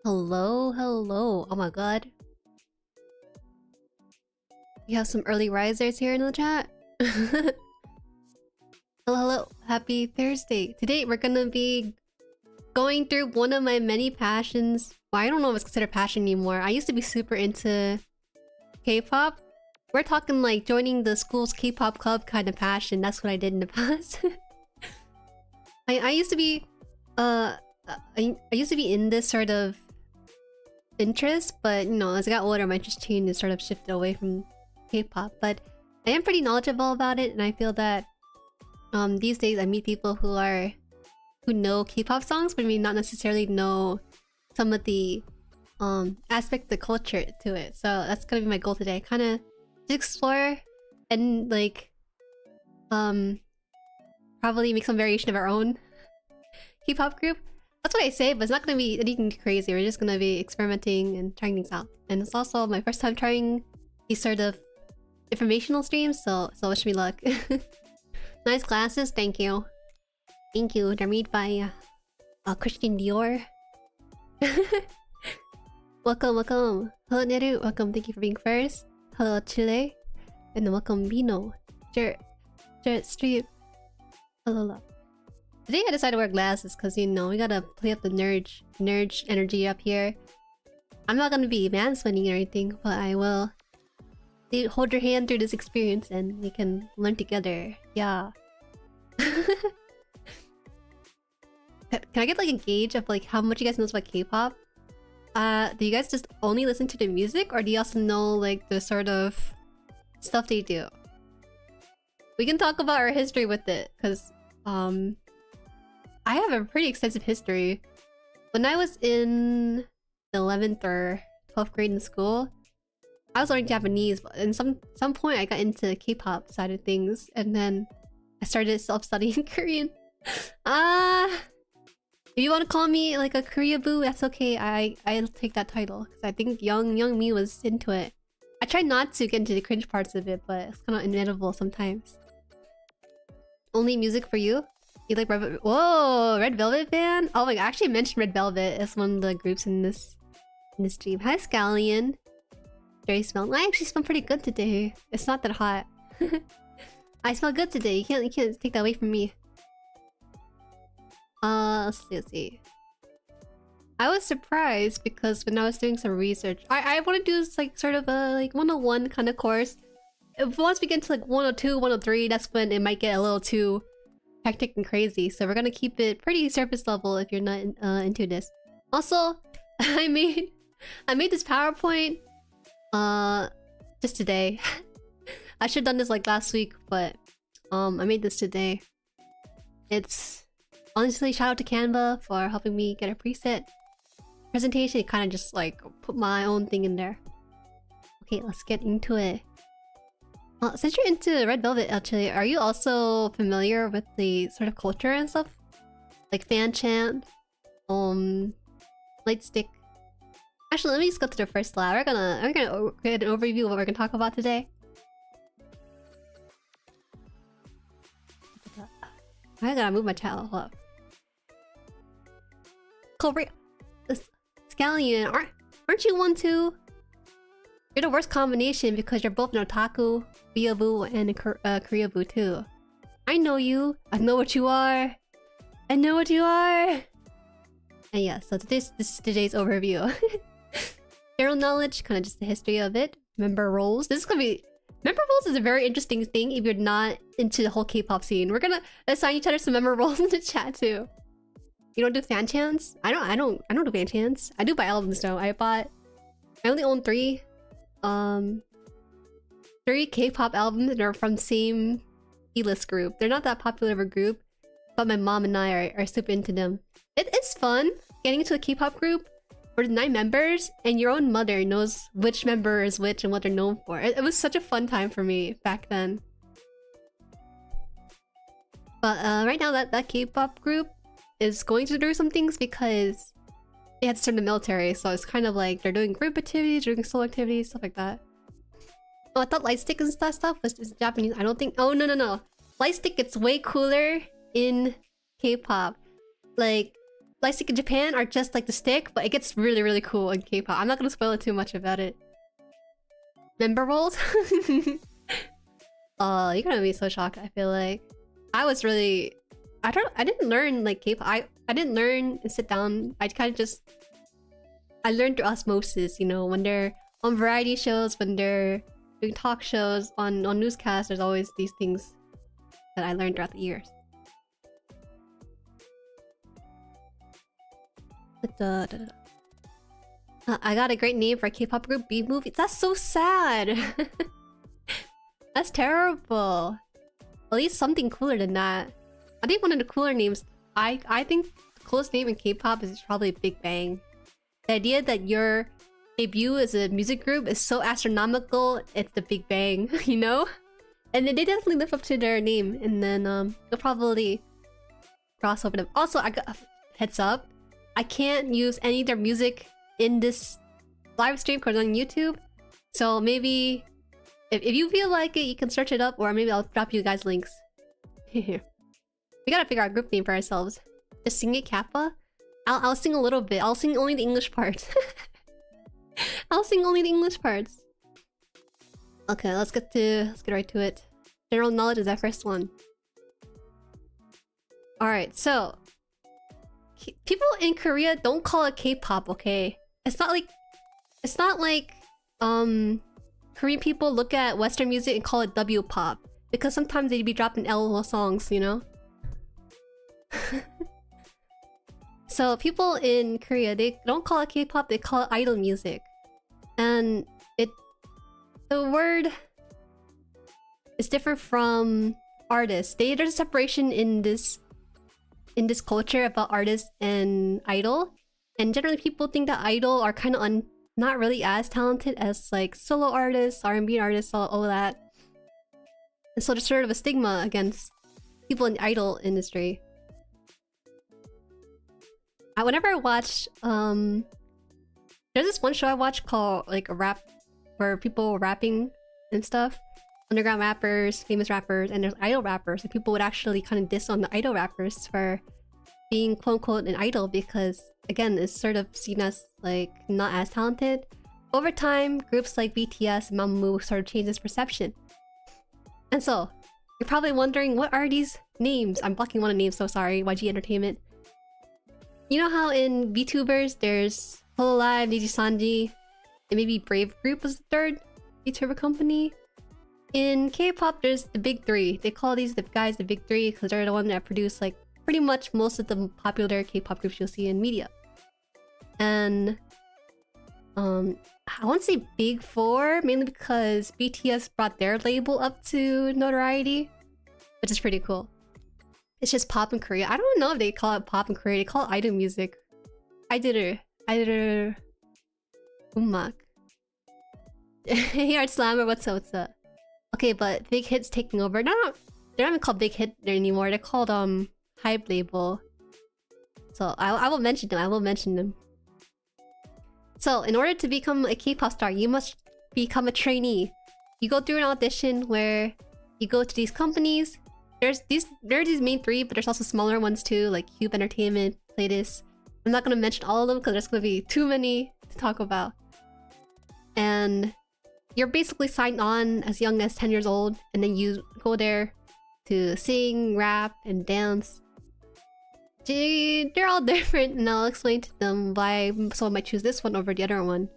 Hello, hello. Oh my god. We have some early risers here in the chat. Hello, hello. Happy Thursday. Today we're gonna be going through one of my many passions. Well, I don't know if it's considered passion anymore. I used to be super into K-pop. We're talking like joining the school's K-pop club kind of passion. That's what I did in the past. I used to be I used to be in this sort of interest, but you know, as I got older, my interest changed and sort of shifted away from K-pop. But I am pretty knowledgeable about it, and I feel that these days I meet people who know K-pop songs, but may not necessarily know some of the aspect of the culture to it. So that's gonna be my goal today. Kind of explore and like probably make some variation of our own K-pop group. That's what I say, but it's not gonna be anything crazy. We're just gonna be experimenting and trying things out. And it's also my first time trying these sort of informational streams, so wish me luck. Nice glasses, thank you. Thank you. They're made by Christian Dior. Welcome, welcome. Hello Neru, welcome, thank you for being first. Hello Chile. And then welcome Bino. Stream. Hello. Today I decided to wear glasses because, you know, we gotta play up the nerd energy up here. I'm not gonna be mansplaining or anything, but I will hold your hand through this experience and we can learn together. Yeah. Can I get like a gauge of like how much you guys know about K-pop? Do you guys just only listen to the music, or do you also know like the sort of stuff they do? We can talk about our history with it, because I have a pretty extensive history. When I was in 11th or 12th grade in school, I was learning Japanese, but at some point I got into K-pop side of things, and then I started self-studying Korean. If you want to call me like a Korea boo, that's okay. I'll take that title because I think young me was into it. I try not to get into the cringe parts of it, but it's kind of inevitable sometimes. Only music for you? You like Red Velvet? Whoa, Red Velvet fan? Oh my god, I actually mentioned Red Velvet as one of the groups in this stream. Hi Scallion. Jerry smell. I actually smell pretty good today. It's not that hot. I smell good today. You can't take that away from me. Let's see. I was surprised because when I was doing some research, I want to do this like sort of a like 101 kind of course. If once we get to like 102, 103, that's when it might get a little too hectic and crazy. So we're gonna keep it pretty surface level if you're not into this. Also, I made this PowerPoint just today. I should have done this like last week, but I made this today. It's honestly, shout out to Canva for helping me get a preset presentation. Kind of just like put my own thing in there. Okay, let's get into it. Since you're into Red Velvet, actually, are you also familiar with the sort of culture and stuff? Like fan chant, light stick. Actually, let me just go to the first slide. We're gonna get an overview of what we're gonna talk about today. I gotta move my channel up. Korea, Scallion, aren't you one too? You're the worst combination because you're both an otaku, weeaboo, and a Koreaboo too. I know you. I know what you are. I know what you are. And yeah, so this is today's overview. General knowledge, kind of just the history of it. Member roles. This is gonna be. Member roles is a very interesting thing if you're not into the whole K-pop scene. We're gonna assign each other some member roles in the chat too. You don't do fan chants? I don't do fan chants. I do buy albums though. I only own 3 K-pop albums that are from the same E-list group. They're not that popular of a group, but my mom and I are super into them. It's fun getting into a K-pop group where 9 members and your own mother knows which member is which and what they're known for. It was such a fun time for me back then. But right now that K-pop group is going through some things because they had to start the military, so it's kind of like they're doing group activities, doing solo activities, stuff like that. Oh, I thought lightstick and stuff was Japanese. I don't think. Oh no. Lightstick gets way cooler in K-pop. Like in Japan are just like the stick, but it gets really, really cool in K-pop. I'm not gonna spoil it too much about it. Member roles? You're gonna be so shocked, I feel like. I was really... I didn't learn like K-pop. I didn't learn and sit down. I kind of just... I learned through osmosis, you know, when they're on variety shows, when they're doing talk shows, on newscasts, there's always these things that I learned throughout the years. I got a great name for a K-pop group, B-Movies. That's so sad! That's terrible. At least something cooler than that. I think one of the cooler names... I think the coolest name in K-pop is probably Big Bang. The idea that your debut as a music group is so astronomical, it's the Big Bang, you know? And they definitely live up to their name, and then you'll probably cross over them. Also, I got heads up, I can't use any of their music in this live stream because on YouTube. So maybe if you feel like it, you can search it up, or maybe I'll drop you guys links. We gotta figure out a group name for ourselves. Just sing it Kappa. I'll sing a little bit. I'll sing only the English parts. I'll sing only the English parts. Okay, let's get right to it. General knowledge is our first one. Alright, so people in Korea don't call it K-pop, okay? It's not like Korean people look at Western music and call it W-pop, because sometimes they'd be dropping LOL songs, you know? So people in Korea, they don't call it K-pop, they call it idol music. And the word is different from artists. There's a separation in this culture about artists and idol. And generally people think that idol are kind of not really as talented as like solo artists, R&B artists, all of that. And so there's sort of a stigma against people in the idol industry. Whenever I watch, there's this one show I watch called like a rap, where people were rapping and stuff. Underground rappers, famous rappers, and there's idol rappers. And people would actually kind of diss on the idol rappers for being quote unquote an idol because, again, it's sort of seen as like not as talented. Over time, groups like BTS and Mamamoo sort of changed this perception. And so, you're probably wondering, what are these names? I'm blocking one of the names, so sorry, YG Entertainment. You know how in VTubers there's Hololive, Nijisanji, and maybe Brave Group was the third VTuber company? In K-pop there's the big three. They call these the guys the big three because they're the ones that produce like pretty much most of the popular K-pop groups you'll see in media. And I want to say big four, mainly because BTS brought their label up to notoriety, which is pretty cool. It's just pop in Korea. I don't know if they call it pop in Korea. They call it idol music. Idol ummak. Hey Art Slammer, what's up? Okay, but Big Hit's taking over. They're not even called Big Hit anymore. They're called Hype Label. So I will mention them. I will mention them. So in order to become a K-pop star, you must become a trainee. You go through an audition where you go to these companies. There's these main three, but there's also smaller ones too, like Cube Entertainment, Playlist. I'm not gonna mention all of them because there's gonna be too many to talk about. And you're basically signed on as young as 10 years old, and then you go there to sing, rap, and dance. They're all different, and I'll explain to them why someone might choose this one over the other one.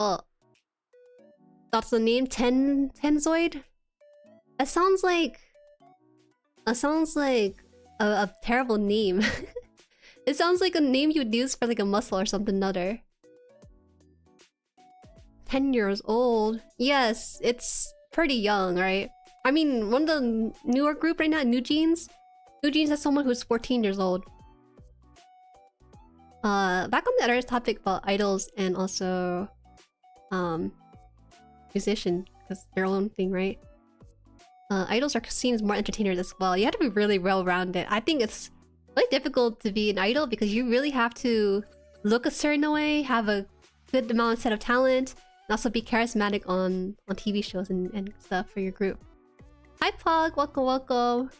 Oh, that's the name, Tenzoid? That sounds like a terrible name. It sounds like a name you'd use for like a muscle or something other. 10 years old. Yes, it's pretty young, right? I mean, one of the newer group right now, New Jeans. New Jeans has someone who's 14 years old. Back on the other topic about idols and also musician, because their own thing, right? Idols are seen as more entertainers as well. You have to be really well-rounded. I think it's really difficult to be an idol because you really have to look a certain way, have a good amount set of talent, and also be charismatic on TV shows and stuff for your group. Hi Pog, welcome, welcome.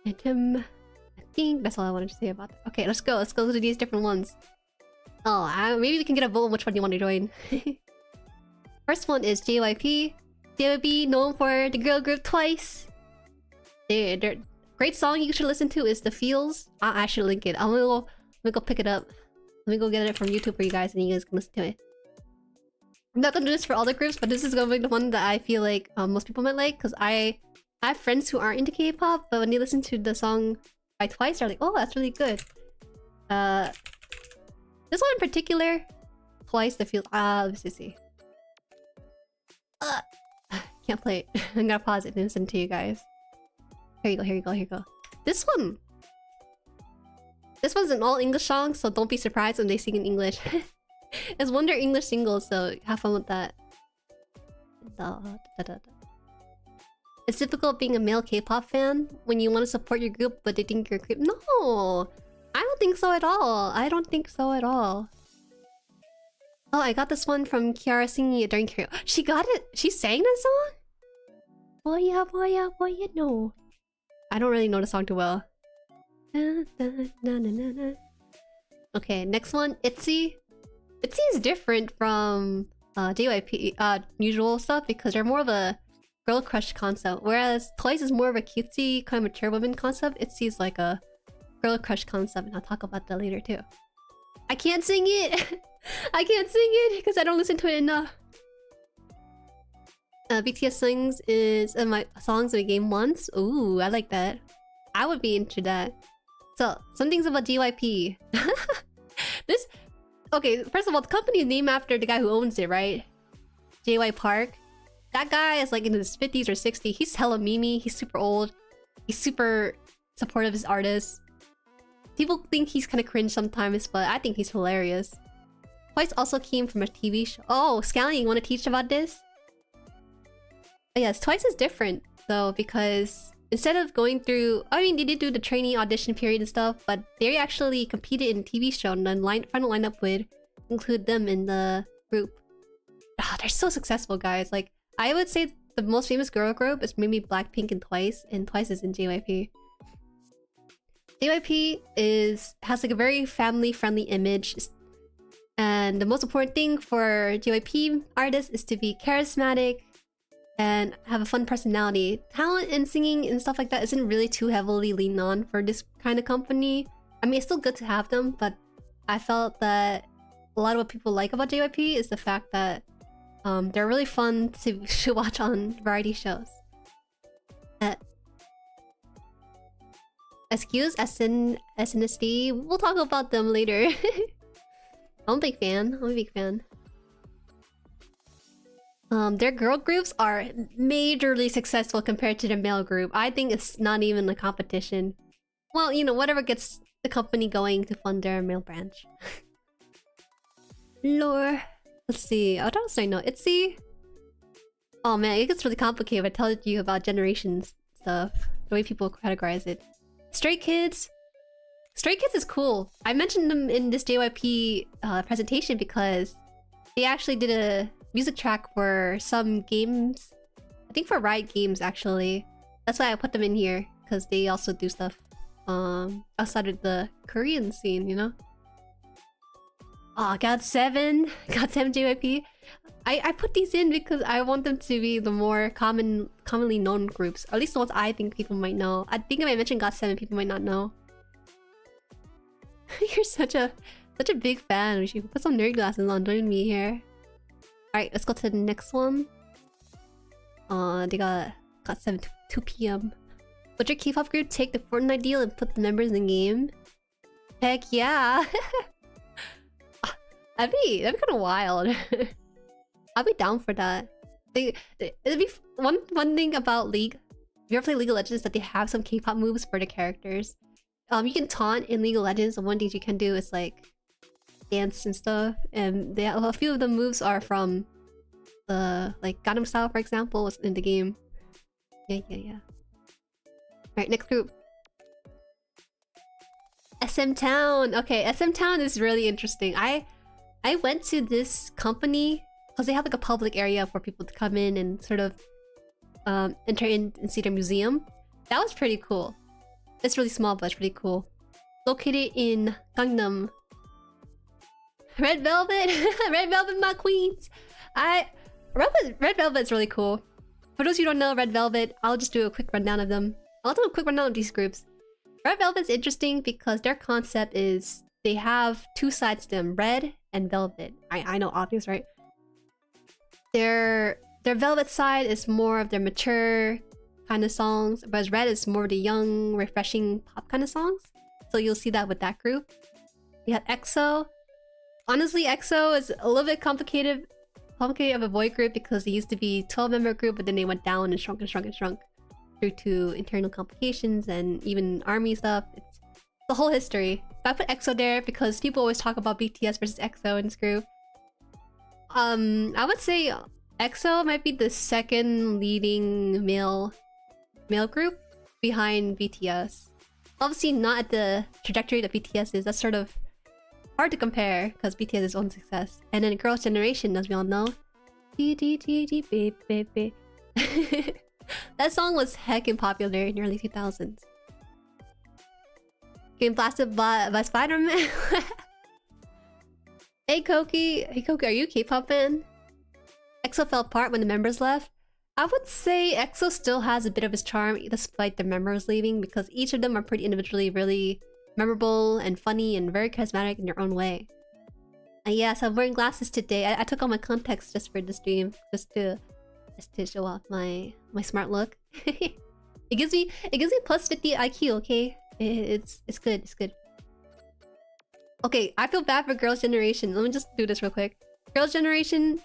I think that's all I wanted to say about that. Okay, let's go. Let's go to these different ones. Oh, maybe we can get a vote on which one you want to join. First one is JYP. JYP, known for the girl group Twice. Their great song you should listen to is The Feels. I'll actually link it. I'm gonna go pick it up. Let me go get it from YouTube for you guys and you guys can listen to it. I'm not gonna do this for all the groups, but this is gonna be the one that I feel like most people might like, because I have friends who aren't into K-pop, but when they listen to the song by Twice, they're like, oh, that's really good. This one in particular, Twice, The Feels. Let's just see. Can't play it. I'm gonna pause it and listen to you guys. Here you go, here you go, here you go. This one's an all English song, so don't be surprised when they sing in English. It's one of their English singles, so have fun with that. It's difficult being a male K-pop fan when you want to support your group, but they think you're creep. No! I don't think so at all. I don't think so at all. Oh, I got this one from Kiara singing it during karaoke. She got it? She sang that song? Boy, yeah, boy, yeah, boy, you know. I don't really know the song too well. Okay, next one, ITZY. ITZY is different from JYP usual stuff because they're more of a girl crush concept, whereas Twice is more of a cutesy kind of mature woman concept. ITZY is like a girl crush concept, and I'll talk about that later too. I can't sing it. I can't sing it because I don't listen to it enough. BTS sings is my songs in a game once. Ooh, I like that. I would be into that. So, some things about JYP. This... Okay, first of all, the company is named after the guy who owns it, right? JY Park. That guy is like in his 50s or 60s. He's hella memey. He's super old. He's super supportive of his artists. People think he's kind of cringe sometimes, but I think he's hilarious. Twice also came from a TV show. Oh, Scally, you want to teach about this? Oh, yes, Twice is different, though, because instead of going through... I mean, they did do the trainee audition period and stuff, but they actually competed in a TV show, and the final lineup would include them in the group. Ah, they're so successful, guys. Like, I would say the most famous girl group is maybe Blackpink and Twice is in JYP. JYP has like a very family-friendly image, and the most important thing for JYP artists is to be charismatic and have a fun personality. Talent and singing and stuff like that isn't really too heavily leaned on for this kind of company. I mean, it's still good to have them, but I felt that a lot of what people like about JYP is the fact that they're really fun to watch on variety shows. SNSD, we'll talk about them later. I'm a big fan. Their girl groups are majorly successful compared to the male group. I think it's not even a competition. Well, you know, whatever gets the company going to fund their male branch. Lore. Let's see. What else do I know? ITZY. Oh man, it gets really complicated if I tell you about generations stuff. The way people categorize it. Stray Kids. Stray Kids is cool. I mentioned them in this JYP presentation because they actually did a music track for some games. I think for Riot Games, actually. That's why I put them in here, because they also do stuff outside of the Korean scene, you know? Oh, GOT7 JYP. I put these in because I want them to be the more commonly known groups, or at least the ones I think people might know. I think if I mention GOT7, people might not know. You're such a big fan. We should put some nerd glasses on. Join me here. Alright, let's go to the next one. They got GOT7 2 p.m. Would your K-pop group take the Fortnite deal and put the members in game? Heck yeah! That'd be kind of wild. I'll be down for that. It'd be one thing about League. If you ever play League of Legends, is that they have some K-pop moves for the characters. You can taunt in League of Legends, and one thing you can do is like dance and stuff. And a few of the moves are from the like Gangnam Style, for example, was in the game. Yeah. Alright, next group. SM Town. Okay, SM Town is really interesting. I went to this company because they have like a public area for people to come in and sort of enter in and see their museum. That was pretty cool. It's really small, but it's really cool. Located in Gangnam. Red Velvet! Red Velvet, my queens! Red Velvet's really cool. For those who don't know Red Velvet, I'll just do a quick rundown of them. I'll do a quick rundown of these groups. Red Velvet's interesting because their concept is they have two sides to them, red and velvet. I know, obvious, right? Their velvet side is more of their mature kind of songs, whereas red is more of the young, refreshing pop kind of songs. So you'll see that with that group. You have EXO. Honestly, EXO is a little bit complicated of a boy group because they used to be 12-member group, but then they went down and shrunk and shrunk and shrunk due to internal complications and even army stuff. It's the whole history. I put EXO there because people always talk about BTS versus EXO in this group. I would say EXO might be the second leading male group behind BTS. Obviously not at the trajectory that BTS is. That's sort of hard to compare because BTS is its own success. And then Girls' Generation, as we all know. That song was heckin' popular in the early 2000s. Getting blasted by Spider-Man. Hey Koki, are you a K-pop fan? EXO fell apart when the members left. I would say EXO still has a bit of its charm despite the members leaving because each of them are pretty individually really memorable and funny and very charismatic in their own way. And yes, I'm wearing glasses today. I took all my contacts just for the stream, just to show off my smart look. It gives me plus 50 IQ. Okay, it's good. It's good. Okay, I feel bad for Girls' Generation. Let me just do this real quick. Girls' Generation,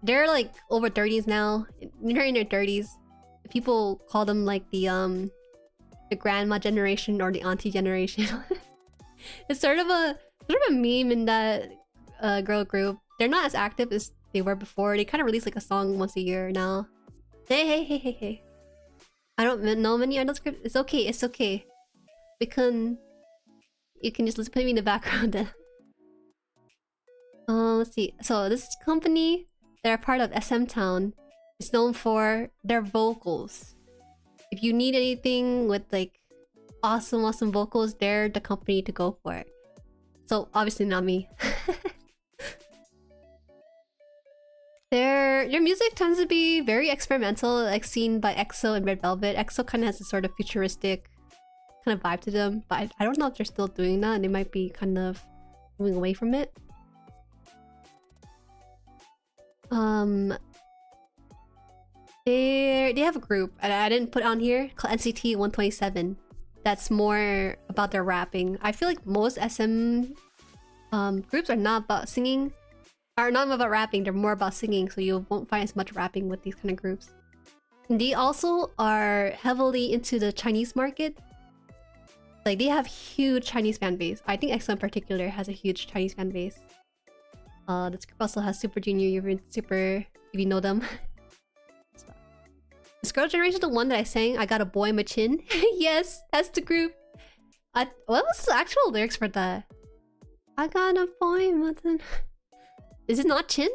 they're like over 30s now. They're in their 30s. People call them like the grandma generation or the auntie generation. It's sort of a meme in that girl group. They're not as active as they were before. They kind of release like a song once a year now. Hey. I don't know many idol scripts. It's okay. It's okay. You can just put me in the background then. Let's see. So this company, they're part of SM Town, is known for their vocals. If you need anything with like awesome vocals, they're the company to go for it. So obviously not me. Their music tends to be very experimental, like seen by EXO and Red Velvet. EXO kind of has a sort of futuristic kind of vibe to them, but I don't know if they're still doing that, and they might be kind of moving away from it. They have a group I didn't put on here called NCT 127. That's more about their rapping. I feel like most SM groups are not about singing, are not about rapping. They're more about singing, so you won't find as much rapping with these kind of groups. And they also are heavily into the Chinese market. Like they have huge Chinese fan base. I think EXO in particular has a huge Chinese fan base. This group also has Super Junior, Super, if you know them. This Girl Generation is the one that I sang I Got a Boy in My Chin. Yes, that's the group. What was the actual lyrics for that? I got a boy in my chin. Is it not Chin?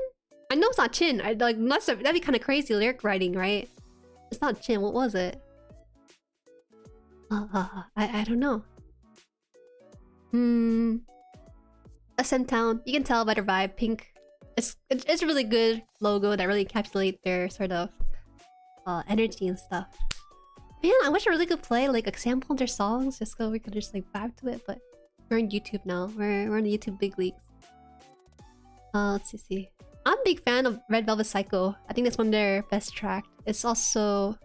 I know it's not Chin. That'd be kind of crazy lyric writing, right? It's not Chin. What was it? I don't know. SM Town. You can tell by their vibe. Pink. It's a really good logo that really encapsulates their sort of energy and stuff. Man, I wish I really could play like a sample of their songs just so we could just like vibe to it. But we're on YouTube now. We're on the YouTube big leagues. Let's see. I'm a big fan of Red Velvet Psycho. I think that's one of their best tracks. It's also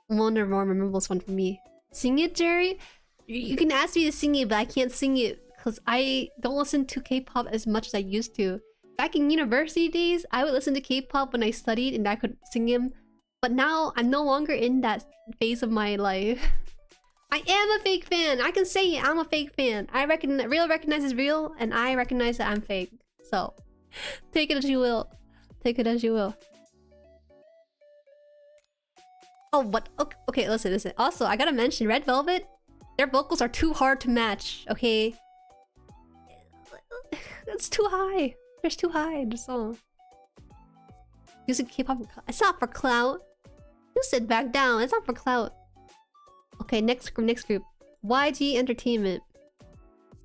one of the more memorable one for me. Sing it, Jueri? You can ask me to sing it, but I can't sing it because I don't listen to K-pop as much as I used to. Back in university days, I would listen to K-pop when I studied and I could sing them. But now, I'm no longer in that phase of my life. I am a fake fan! I can say it, I'm a fake fan. Real recognizes real, and I recognize that I'm fake. So, take it as you will. Take it as you will. Oh, what? Okay, listen. Also, I gotta mention, Red Velvet, their vocals are too hard to match, okay? It's too high. It's too high in the song. Using K-pop, it's not for clout. You sit back down, it's not for clout. Okay, next group. YG Entertainment.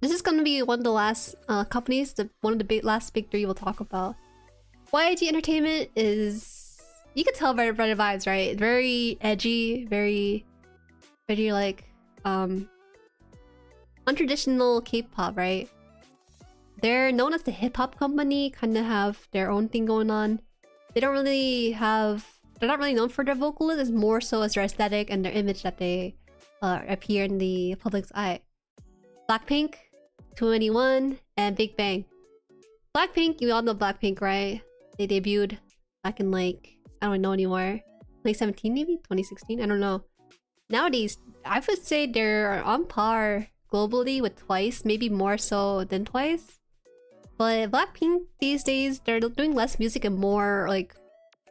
This is gonna be one of the last companies, one of the last big three we'll talk about. YG Entertainment is... You can tell by the vibes, right? Very edgy, very like... untraditional K-pop, right? They're known as the hip-hop company, kind of have their own thing going on. They don't really have... They're not really known for their vocalists, it's more so as their aesthetic and their image that they appear in the public's eye. Blackpink, 2NE1, and Big Bang. Blackpink, you all know Blackpink, right? They debuted back in like... I don't know anymore. 2017 maybe? 2016? I don't know. Nowadays, I would say they're on par globally with Twice, maybe more so than Twice. But Blackpink these days, they're doing less music and more like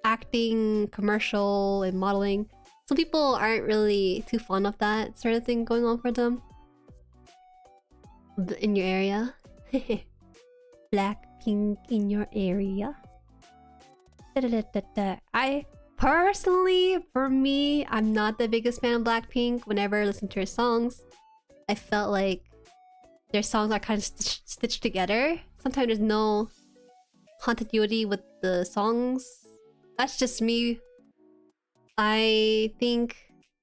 acting, commercial, and modeling. Some people aren't really too fond of that sort of thing going on for them. In your area. Blackpink in your area. I personally, for me, I'm not the biggest fan of Blackpink. Whenever I listen to her songs, I felt like their songs are kind of stitched together. Sometimes there's no continuity with the songs. That's just me. I think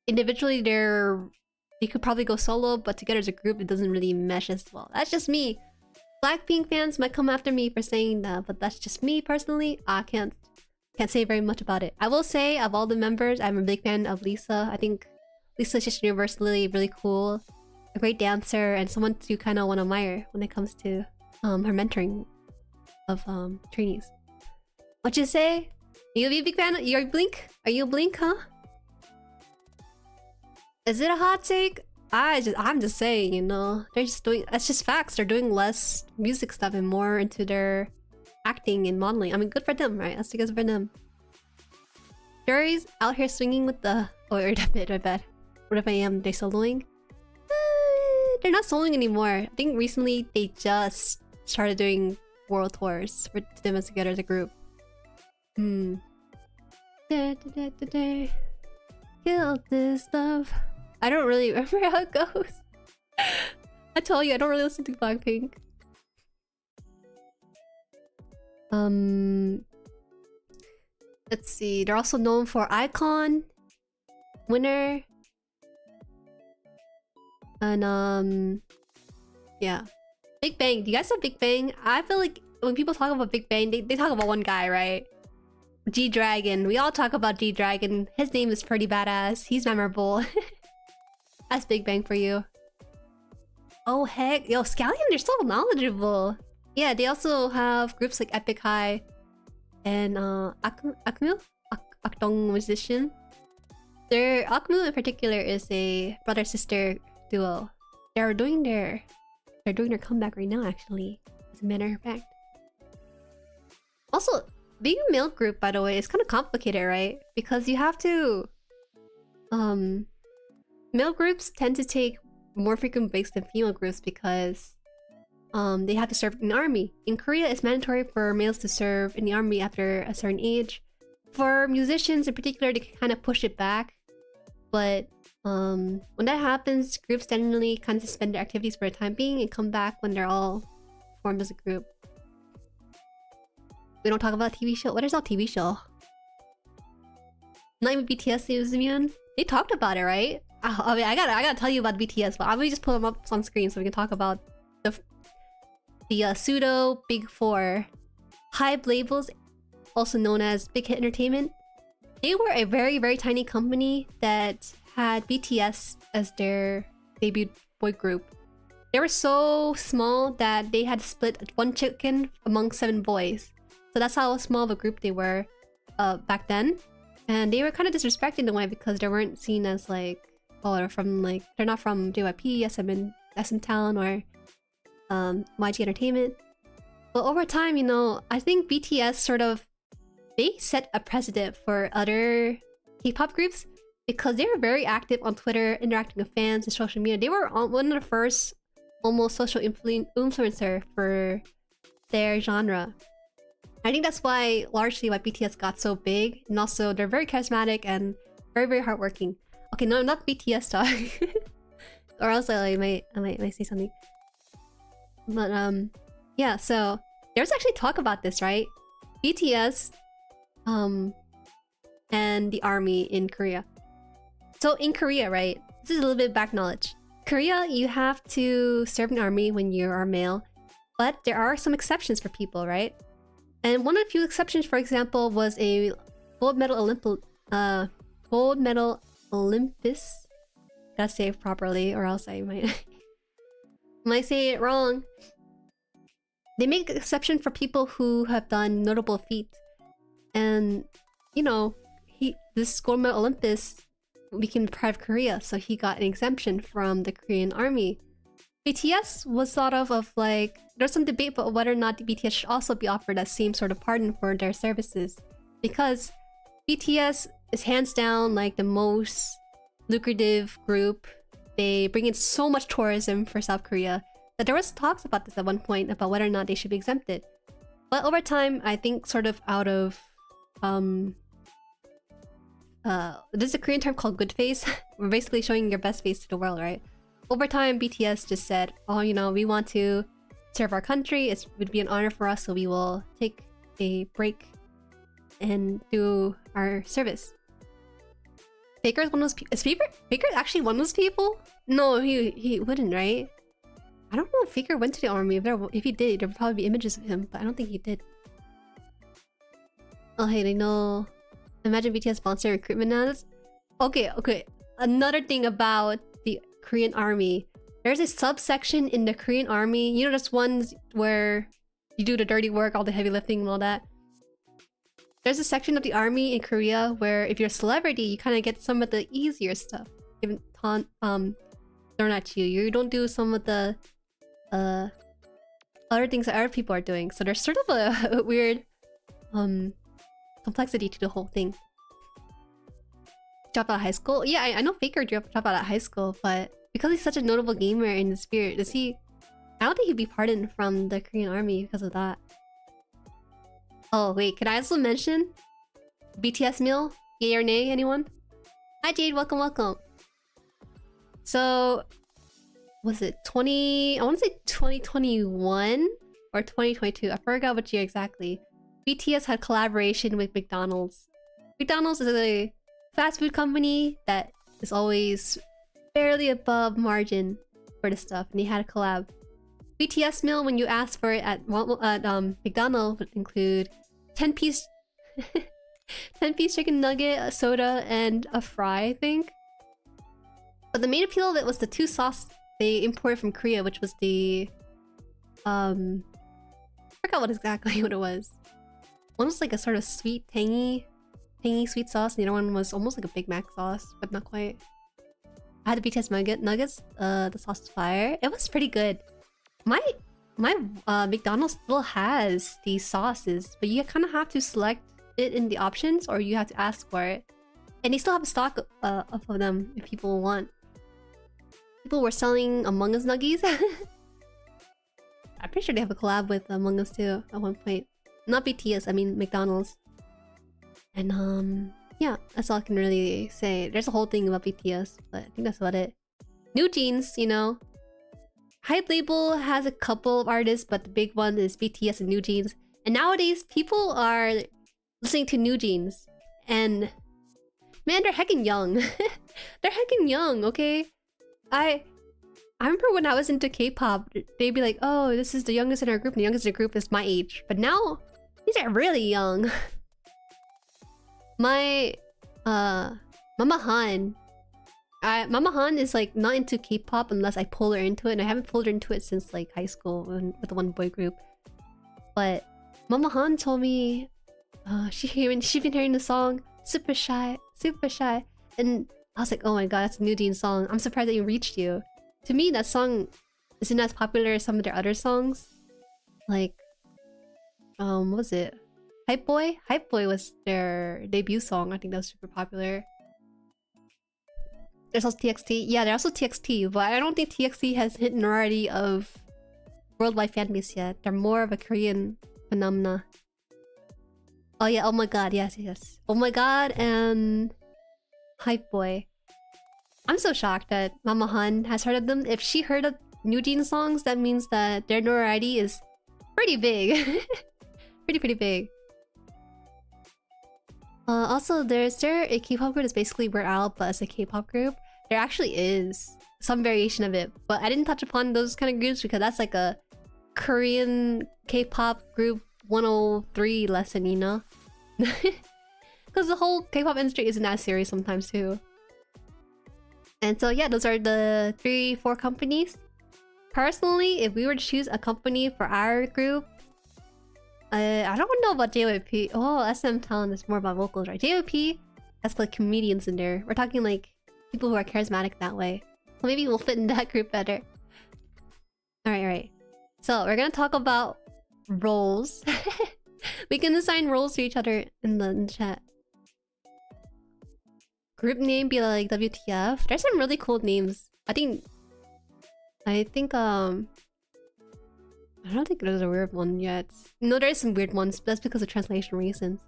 individually they could probably go solo, but together as a group it doesn't really mesh as well. That's just me. Blackpink fans might come after me for saying that, but that's just me personally. I can't say very much about it. I will say, of all the members, I'm a big fan of Lisa. I think Lisa's just universally really cool, a great dancer, and someone to kind of want to admire when it comes to her mentoring of trainees. What you say? You a big fan? You're Blink? Are you Blink, huh? Is it a hot take? I'm just saying, you know, they're just doing... That's just facts. They're doing less music stuff and more into their acting and modeling. I mean, good for them, right? That's good for them. Jueri's out here swinging with the... Oh, my bad. What if I am? They soloing? They're not soloing anymore. I think recently they just started doing world tours for them together as a group. Kill this stuff. I don't really remember how it goes. I told you, I don't really listen to Blackpink. Let's see. They're also known for Icon, Winner, and yeah, Big Bang. Do you guys know Big Bang? I feel like when people talk about Big Bang, they talk about one guy, right? G-Dragon. We all talk about G-Dragon. His name is pretty badass. He's memorable. That's Big Bang for you. Oh heck, yo, Scallion, they're so knowledgeable. Yeah, they also have groups like Epic High and Akmu? Akdong Musician. Their Akmu in particular is a brother-sister duo. They're doing their comeback right now, actually, as a matter of fact. Also, being a male group, by the way, is kind of complicated, right? Because you have to... Male groups tend to take more frequent breaks than female groups because they have to serve in the army. In Korea, it's mandatory for males to serve in the army after a certain age. For musicians in particular, they can kind of push it back. But when that happens, groups generally kind of suspend their activities for the time being and come back when they're all formed as a group. We don't talk about TV show. What is our TV show? Not even BTS is immune. They talked about it, right? I mean, I gotta tell you about BTS, but I'm gonna just pull them up on screen so we can talk about the pseudo Big Four Hype labels, also known as Big Hit Entertainment. They were a very, very tiny company that had BTS as their debut boy group. They were so small that they had split one chicken among 7 boys. So that's how small of a group they were back then. And they were kind of disrespected in a way because they weren't seen as like, oh, they're not from JYP, SM Town, or YG Entertainment. But over time, you know, I think BTS they set a precedent for other K-pop groups because they were very active on Twitter, interacting with fans and social media. They were one of the first almost social influencer for their genre. I think that's largely why BTS got so big, and also they're very charismatic and very, very hardworking. Okay, no, not BTS talk. Or else I might say something. But yeah, so there's actually talk about this, right? BTS and the army in Korea. So in Korea, right? This is a little bit back knowledge. Korea, you have to serve in the army when you are male, but there are some exceptions for people, right? And one of the few exceptions, for example, was a gold medal Olympus. Gotta say it properly, or else I might might say it wrong. They make exception for people who have done notable feats, and you know, this gold medal Olympus became the pride of Korea, so he got an exemption from the Korean army. BTS was thought of like, there's some debate about whether or not the BTS should also be offered that same sort of pardon for their services, because BTS is hands down like the most lucrative group. They bring in so much tourism for South Korea that there was talks about this at one point about whether or not they should be exempted. But over time, I think sort of out of there's a Korean term called good face. We're basically showing your best face to the world, right? Over time, BTS just said, oh, you know, we want to serve our country. It would be an honor for us, so we will take a break and do our service. Faker is one of those people. Is Faker actually one of those people? No, he wouldn't, right? I don't know if Faker went to the army. If he did, there would probably be images of him, but I don't think he did. Oh, hey, they know. Imagine BTS sponsor recruitment now. Okay. Another thing about the Korean army. There's a subsection in the Korean army. You know, there's ones where you do the dirty work, all the heavy lifting and all that. There's a section of the army in Korea where if you're a celebrity, you kind of get some of the easier stuff given thrown at you. You don't do some of the other things that other people are doing. So there's sort of a weird complexity to the whole thing. Dropped out of high school? Yeah, I know Faker dropped out of high school, but because he's such a notable gamer in the spirit, I don't think he'd be pardoned from the Korean army because of that. Oh wait, can I also mention BTS meal? Yay or nay, anyone? Hi Jade, welcome. So, was it I want to say 2021 or 2022? I forgot which year exactly. BTS had collaboration with McDonald's. McDonald's is a fast food company that is always barely above margin for the stuff, and they had a collab. BTS meal, when you ask for it at McDonald's, would include 10-piece 10-piece chicken nugget, a soda, and a fry, I think. But the main appeal of it was the two sauce they imported from Korea, which was the I forgot what it was. One was like a sort of sweet, tangy sweet sauce, and the other one was almost like a Big Mac sauce, but not quite. I had the BTS nuggets. The sauce was fire. It was pretty good. My McDonald's still has these sauces, but you kind of have to select it in the options, or you have to ask for it. And they still have a stock of them if people want. People were selling Among Us nuggies. I'm pretty sure they have a collab with Among Us too at one point. Not BTS, I mean McDonald's. And yeah, that's all I can really say. There's a whole thing about BTS, but I think that's about it. New Jeans, you know. Hype label has a couple of artists, but the big one is BTS and New Jeans. And nowadays, people are listening to New Jeans. And man, they're heckin' young. They're heckin' young, okay? I remember when I was into K-pop, they'd be like, oh, this is the youngest in our group, and the youngest in our group is my age. But now, these are really young. My Mama Haan, Mama Haan is like not into K-pop unless I pull her into it, and I haven't pulled her into it since like high school with the one boy group. But Mama Haan told me she's been hearing the song Super Shy, and I was like, oh my god, that's a New Jeans song. I'm surprised that it reached you. To me, that song isn't as popular as some of their other songs. Like, what was it? Hype Boy? Hype Boy was their debut song. I think that was super popular. There's also TXT. Yeah, there's also TXT, but I don't think TXT has hit notoriety of worldwide fanbase yet. They're more of a Korean phenomena. Oh yeah, oh my god, yes. Oh my god and Hype Boy. I'm so shocked that Mama Haan has heard of them. If she heard of New Jeans songs, that means that their notoriety is pretty big. pretty big. Also, is there a K-pop group that's basically We're Out, but as a K-pop group? There actually is some variation of it, but I didn't touch upon those kind of groups because that's like a Korean K-pop group 103 lesson, you know? Because the whole K-pop industry isn't that serious sometimes too. And so yeah, those are the 3-4 companies. Personally, if we were to choose a company for our group, I don't know about JYP. Oh, SM Talent is more about vocals, right? JYP has like comedians in there. We're talking like people who are charismatic that way. So maybe we'll fit in that group better. Alright. So we're gonna talk about roles. We can assign roles to each other in the chat. Group name be like WTF. There's some really cool names. I think I don't think there's a weird one yet. No, there's some weird ones, but that's because of translation reasons.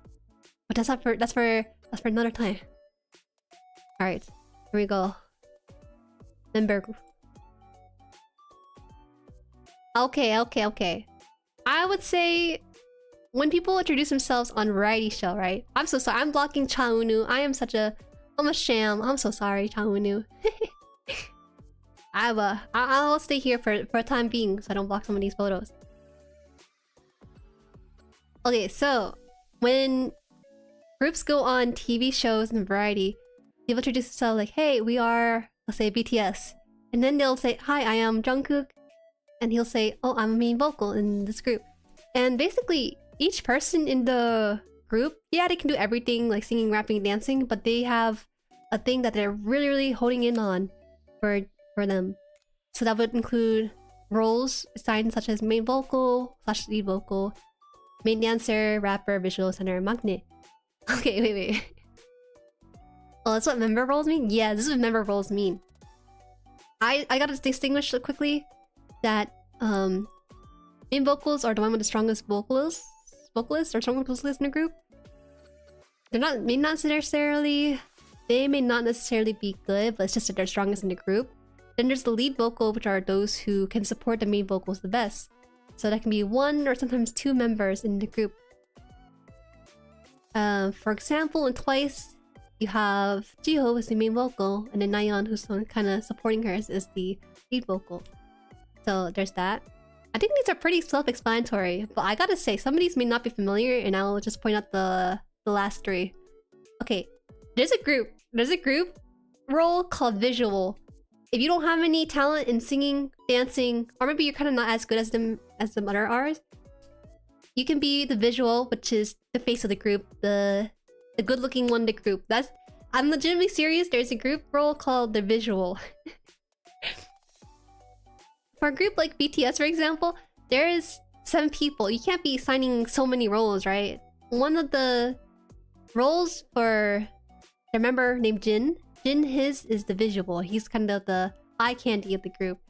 But that's for another time. Alright, here we go. Member. Okay. I would say when people introduce themselves on variety show, right? I'm so sorry. I'm blocking Chaunu. I'm a sham. I'm so sorry, Chaunu. I'll stay here for a time being so I don't block some of these photos. Okay, so when groups go on TV shows and variety, people introduce themselves like, hey, we are, let's say, BTS. And then they'll say, hi, I am Jungkook. And he'll say, oh, I'm a main vocal in this group. And basically, each person in the group, yeah, they can do everything like singing, rapping, dancing, but they have a thing that they're really honing in on for them. So that would include roles assigned such as main vocal / lead vocal, main dancer, rapper, visual center, magnet. Okay, wait. Oh, that's what member roles mean? Yeah, this is what member roles mean. I gotta distinguish quickly that main vocals are the one with the strongest vocalists or strongest vocalists in the group. They may not necessarily be good, but it's just that they're strongest in the group. Then there's the lead vocal, which are those who can support the main vocals the best. So that can be 1 or sometimes 2 members in the group. For example, in Twice, you have Jiho as the main vocal, and then Nayeon, who's kind of supporting her, is the lead vocal. So there's that. I think these are pretty self-explanatory, but I gotta say, some of these may not be familiar, and I'll just point out the last 3. Okay, there's a group role called visual. If you don't have any talent in singing, dancing, or maybe you're kind of not as good as them other are, you can be the visual, which is the face of the group, the good-looking one in the group. I'm legitimately serious. There's a group role called the visual. For a group like BTS, for example, there is 7 people. You can't be assigning so many roles, right? One of the roles for a member named Jin, his is the visual. He's kind of the eye candy of the group.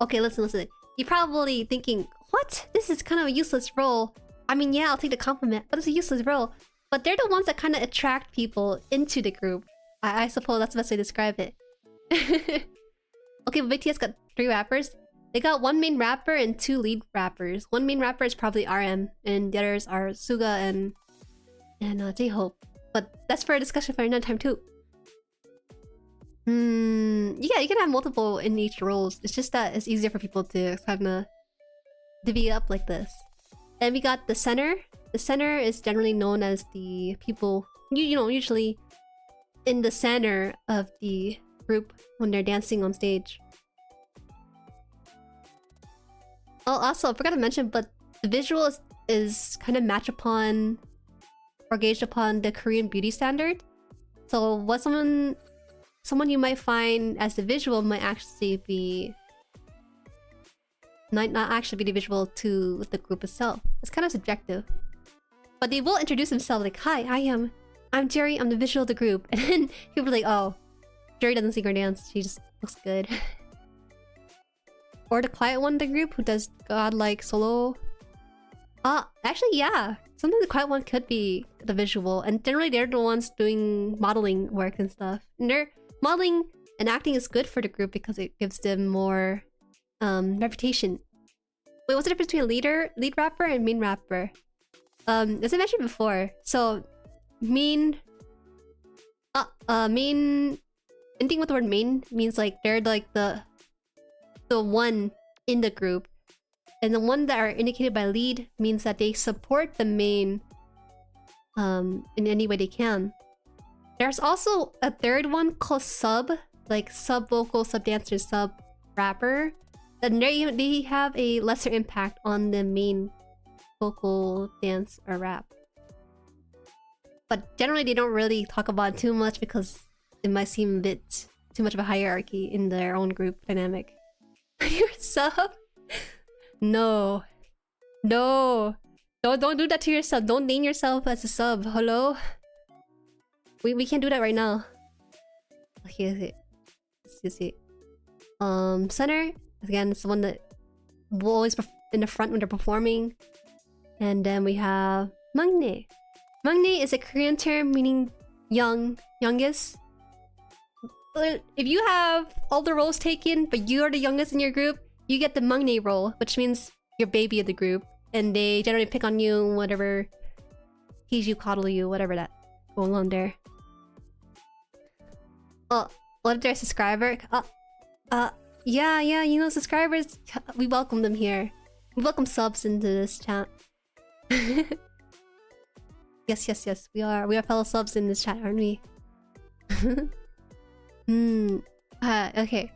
Okay, listen. You're probably thinking, what? This is kind of a useless role. I mean, yeah, I'll take the compliment, but it's a useless role. But they're the ones that kind of attract people into the group. I suppose that's the best way to describe it. Okay, but BTS got 3 rappers. They got 1 main rapper and 2 lead rappers. 1 main rapper is probably RM, and the others are Suga and J-Hope. But that's for a discussion for another time too. Yeah, you can have multiple in each roles. It's just that it's easier for people to kind of divvy up like this. Then we got the center. The center is generally known as the people, you know, usually in the center of the group when they're dancing on stage. Oh, also, I forgot to mention, but the visual is kind of matched upon or gauged upon the Korean beauty standard. So what someone you might find as the visual might actually be not actually be the visual to the group itself. It's kind of subjective. But they will introduce themselves like, hi, I'm Jueri, I'm the visual of the group. And then people are like, oh, Jueri doesn't sing or dance, she just looks good. Or the quiet one in the group who does godlike solo. Actually, yeah. Sometimes the quiet one could be the visual. And generally, they're the ones doing modeling work and stuff. And they're modeling And acting is good for the group because it gives them more reputation. Wait, what's the difference between lead rapper and main rapper? As I mentioned before, so main anything with the word main means like they're like the one in the group. And the one that are indicated by lead means that they support the main in any way they can. There's also a third one called sub, like sub vocal, sub dancer, sub rapper. And they have a lesser impact on the main vocal, dance, or rap. But generally they don't really talk about it too much because it might seem a bit too much of a hierarchy in their own group dynamic. You're sub? No. No. Don't do that to yourself. Don't name yourself as a sub. Hello? We can't do that right now. Okay. Let's see. Center. Again, it's the one that will always in the front when they're performing. And then we have maknae. Maknae is a Korean term meaning youngest. If you have all the roles taken, but you are the youngest in your group, you get the maknae role, which means you're baby of the group. And they generally pick on you, whatever, tease you, coddle you, whatever that going on there. Oh, what if they're a subscriber? Yeah, you know, subscribers, we welcome them here. We welcome subs into this chat. Yes. We are fellow subs in this chat, aren't we? Okay.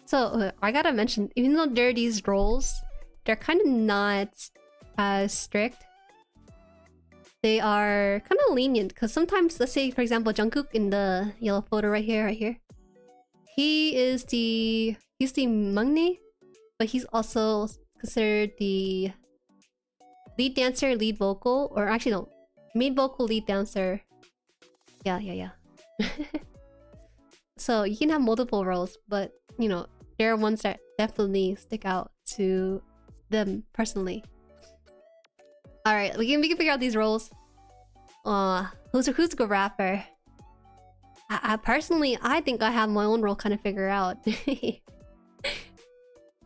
So, I gotta mention, even though there are these roles, they're kind of not as strict. They are kind of lenient, because sometimes, let's say, for example, Jungkook in the yellow photo right here. He's the maknae, but he's also considered the lead dancer, lead vocal, or actually no, main vocal, lead dancer. Yeah. So you can have multiple roles, but you know, there are ones that definitely stick out to them personally. Alright, we can figure out these roles. Who's a good rapper? I personally, I think I have my own role kind of figured out.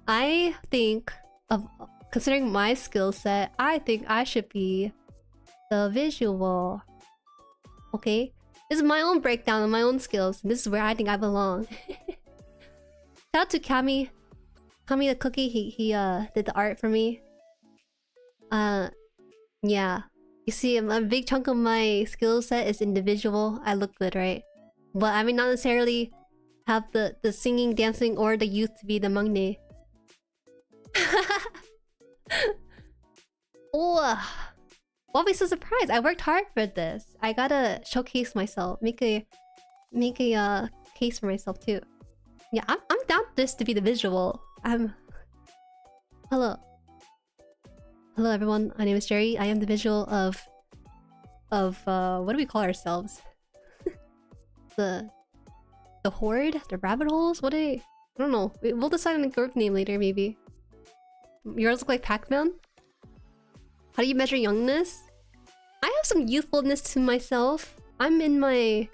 I think of considering my skill set, I think I should be the visual. Okay? This is my own breakdown of my own skills, and this is where I think I belong. Shout out to Kami the Cookie, he did the art for me. Yeah. You see, a big chunk of my skill set is individual. I look good, right? But I may not necessarily have the singing, dancing, or the youth to be the maknae. Oh, won't be so surprised. I worked hard for this. I gotta showcase myself. Make a case for myself too. Yeah, I'm down this to be the visual. Hello everyone. My name is Jueri. I am the visual of what do we call ourselves? the horde, the rabbit holes. I don't know. We'll decide on a group name later, maybe. Yours look like Pac-Man. How do you measure youngness? I have some youthfulness to myself. I'm in my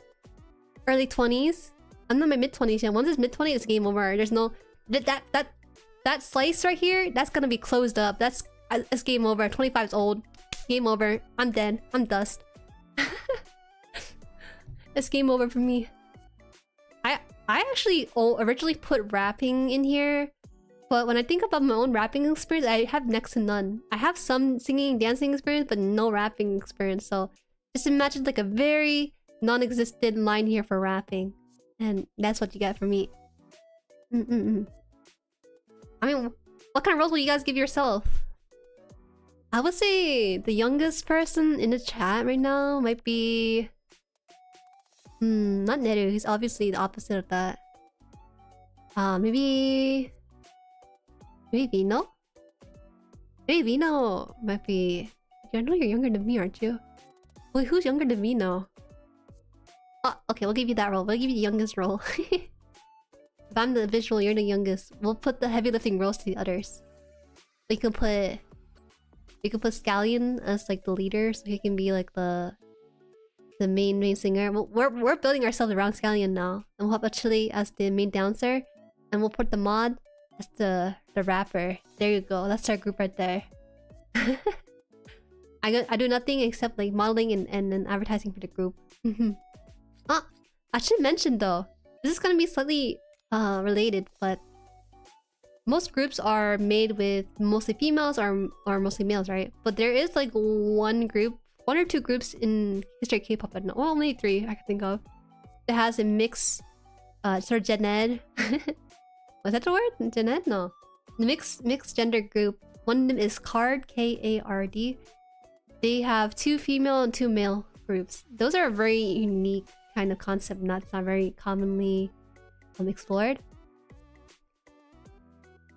early 20s. I'm not in my mid-20s yet. Once it's mid-20s, it's game over. There's no... That slice right here, that's gonna be closed up. It's game over. 25's old. Game over. I'm dead. I'm dust. It's game over for me. I actually originally put rapping in here, but when I think about my own rapping experience, I have next to none. I have some singing, dancing experience, but no rapping experience. So just imagine like a very non-existent line here for rapping, and that's what you get from me. I mean, what kind of roles will you guys give yourself? I would say the youngest person in the chat right now might be... not Neru, he's obviously the opposite of that. Maybe Vino? Maybe Vino might be... I know you're younger than me, aren't you? Wait, who's younger than Vino? Oh, okay, we'll give you that role. We'll give you the youngest role. If I'm the visual, you're the youngest. We'll put the heavy lifting roles to the others. We could put Scallion as like the leader, so he can be like the the main singer. We're building ourselves around Scallion now, and we'll have Chili as the main dancer, and we'll put the mod as the rapper. There you go. That's our group right there. I do nothing except like modeling and advertising for the group. Ah, I should mention though, this is gonna be slightly related, but most groups are made with mostly females or mostly males, right? But there is like one or two groups in history of K-pop, well, only 3 I can think of, that has a mix, sort of gen ed. Was that the word? Gen ed? No. The mixed gender group. One of them is KARD, K-A-R-D. They have 2 female and 2 male groups. Those are a very unique kind of concept, not very commonly explored.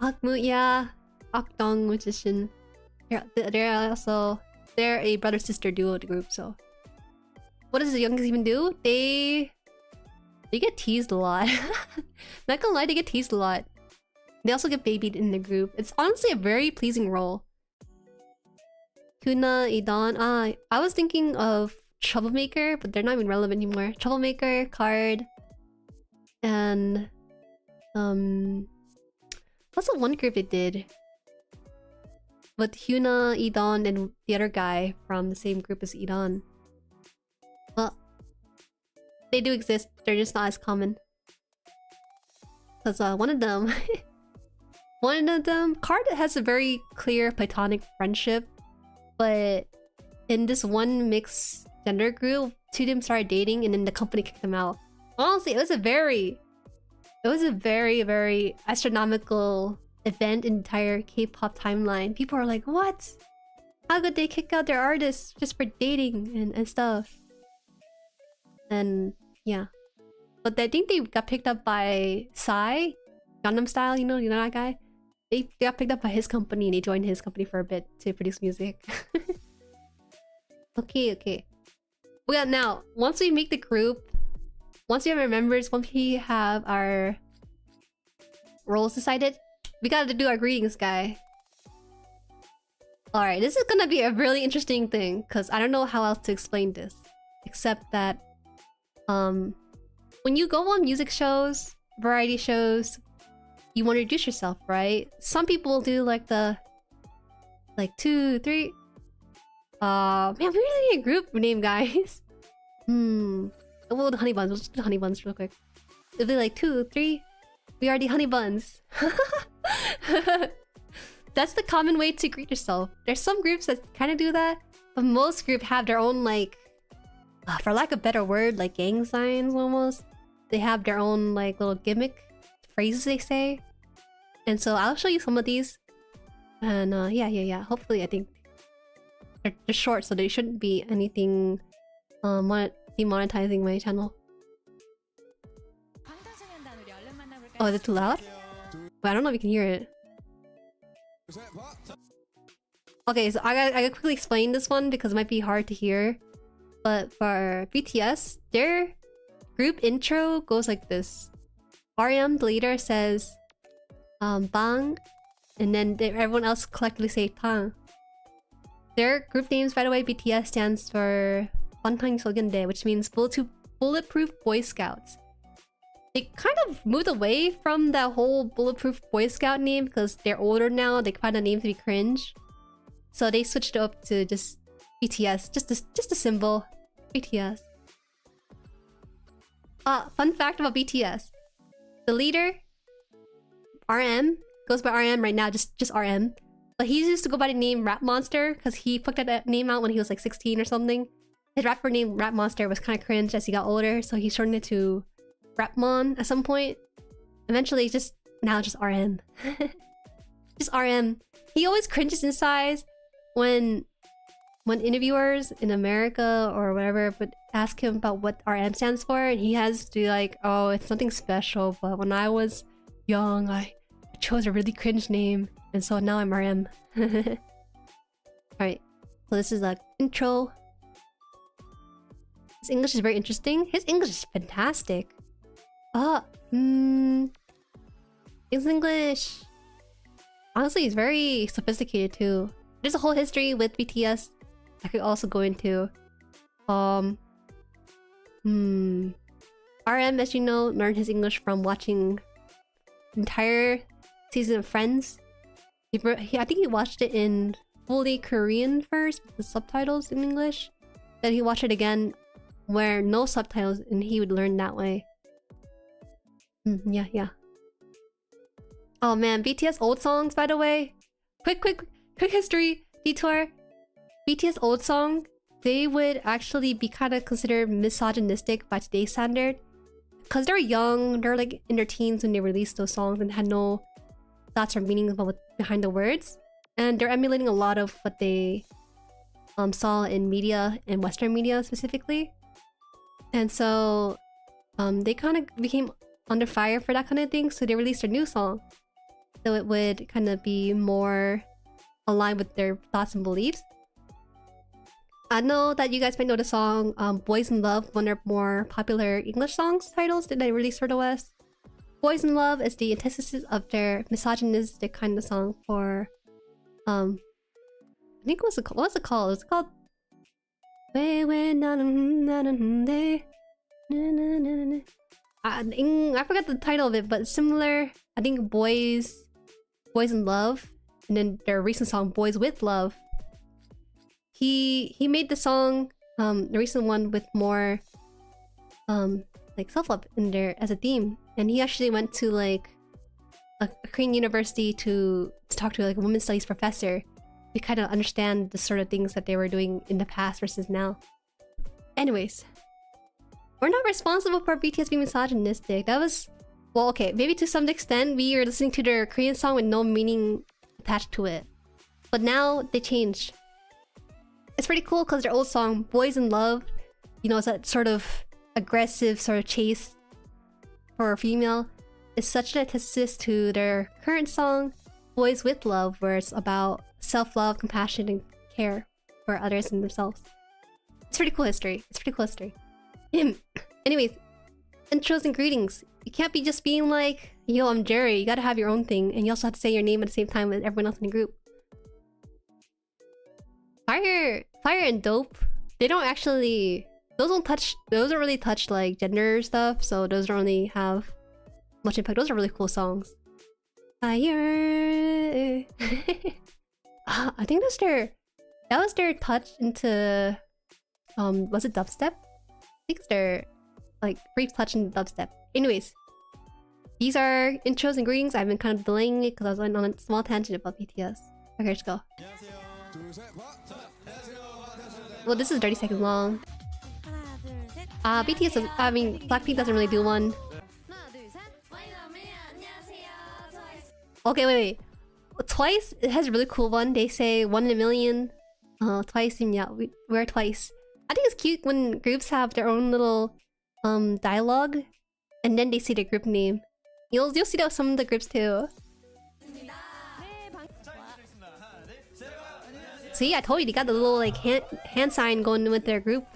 Akmu, yeah. Akdong musician. They're a brother-sister duo group, so... What does the youngest even do? They get teased a lot. Not gonna lie, they get teased a lot. They also get babied in the group. It's honestly a very pleasing role. Kuna, Idon... I was thinking of Troublemaker, but they're not even relevant anymore. Troublemaker, KARD... And... What's the one group they did? With Hyuna, Idon, and the other guy from the same group as Idon. Well, they do exist. They're just not as common. Because one of them... KARD has a very clear platonic friendship. But in this one mixed gender group, 2 of them started dating and then the company kicked them out. Honestly, it was a very, very astronomical event in the entire K-pop timeline. People are like, what? How could they kick out their artists just for dating and stuff? And yeah. But I think they got picked up by Psy, Gangnam Style, you know that guy? They got picked up by his company and they joined his company for a bit to produce music. Okay. Well, now, once we make the group, once we have our members, once we have our roles decided, we gotta do our greetings, guy. Alright, this is gonna be a really interesting thing, because I don't know how else to explain this. Except that, when you go on music shows, variety shows, you want to introduce yourself, right? Some people do like the... Like 2, 3... man, we really need a group name, guys. We'll do Honey Buns. We'll just do Honey Buns real quick. It'll be like 2, 3... We are the Honey Buns. That's the common way to greet yourself. There's some groups that kind of do that, but most groups have their own, like... for lack of a better word, like gang signs almost. They have their own, like, little gimmick phrases they say. And so I'll show you some of these. And yeah. Hopefully, I think they're short, so they shouldn't be anything demonetizing my channel. Oh, is it too loud? But I don't know if you can hear it. Okay, so I gotta quickly explain this one because it might be hard to hear. But for BTS, their group intro goes like this. RM, the leader, says Bang, and then everyone else collectively say Tang. Their group names, by the way, BTS stands for Bangtan Sogyundae, which means Bulletproof Boy Scouts. They kind of moved away from that whole Bulletproof Boy Scout name because they're older now. They find the name to be cringe, so they switched it up to just BTS, just a symbol, BTS. Fun fact about BTS: the leader, RM, goes by RM right now, just RM. But he used to go by the name Rap Monster because he put that name out when he was like 16 or something. His rapper name Rap Monster was kind of cringe as he got older, so he shortened it to Rapmon at some point. Eventually, just RM. Just RM. He always cringes inside when interviewers in America or whatever would ask him about what RM stands for, and he has to be like, oh, it's something special, but when I was young, I chose a really cringe name, and so now I'm RM. Alright, so this is like intro. His English is very interesting. His English is fantastic. His English... Honestly, he's very sophisticated too. There's a whole history with BTS I could also go into. RM, as you know, learned his English from watching entire season of Friends. I think he watched it in fully Korean first, with the subtitles in English. Then he watched it again where no subtitles, and he would learn that way. Yeah. Oh man, BTS old songs, by the way. Quick history detour. BTS old song, they would actually be kind of considered misogynistic by today's standard. Because they're young, they're like in their teens when they released those songs and had no thoughts or meanings behind the words. And they're emulating a lot of what they saw in media, and Western media specifically. And so they kind of became under fire for that kind of thing, so they released a new song. So it would kind of be more aligned with their thoughts and beliefs. I know that you guys might know the song Boys in Love, one of their more popular English songs titles that they released for the West. Boys in Love is the antithesis of their misogynistic kind of song for I think what was it called? It was called I forgot the title of it, but similar. I think Boys in Love, and then their recent song Boys with Love. He made the song, the recent one, with more like self-love in there as a theme, and he actually went to like a Korean university to talk to like a women's studies professor to kind of understand the sort of things that they were doing in the past versus now. Anyways, we're not responsible for BTS being misogynistic. That was, well, okay, maybe to some extent we were listening to their Korean song with no meaning attached to it, but now they changed. It's pretty cool because their old song, Boys in Love, you know, it's that sort of aggressive sort of chase for a female. It's such an antithesis to their current song, Boys with Love, where it's about self-love, compassion, and care for others and themselves. It's pretty cool history. Anyways, intros and greetings. You can't be just being like, yo, I'm Jueri. You gotta have your own thing, and you also have to say your name at the same time with everyone else in the group. Fire and Dope, they don't actually, those don't really touch like gender stuff, so those don't really have much impact. Those are really cool songs. Fire. I think that was their touch into was it dubstep? I think it's their like brief touch into dubstep. Anyways, these are intros and greetings. I've been kind of delaying it because I was on a small tangent about BTS. Okay, let's go. Well, this is 30 seconds long. BTS, Blackpink doesn't really do one. Okay, wait. Twice, it has a really cool one. They say 1 in a million. Twice, and yeah, we're Twice. I think it's cute when groups have their own little dialogue, and then they say their group name. You'll see that with some of the groups too. See, I told you they got the little like hand sign going with their group.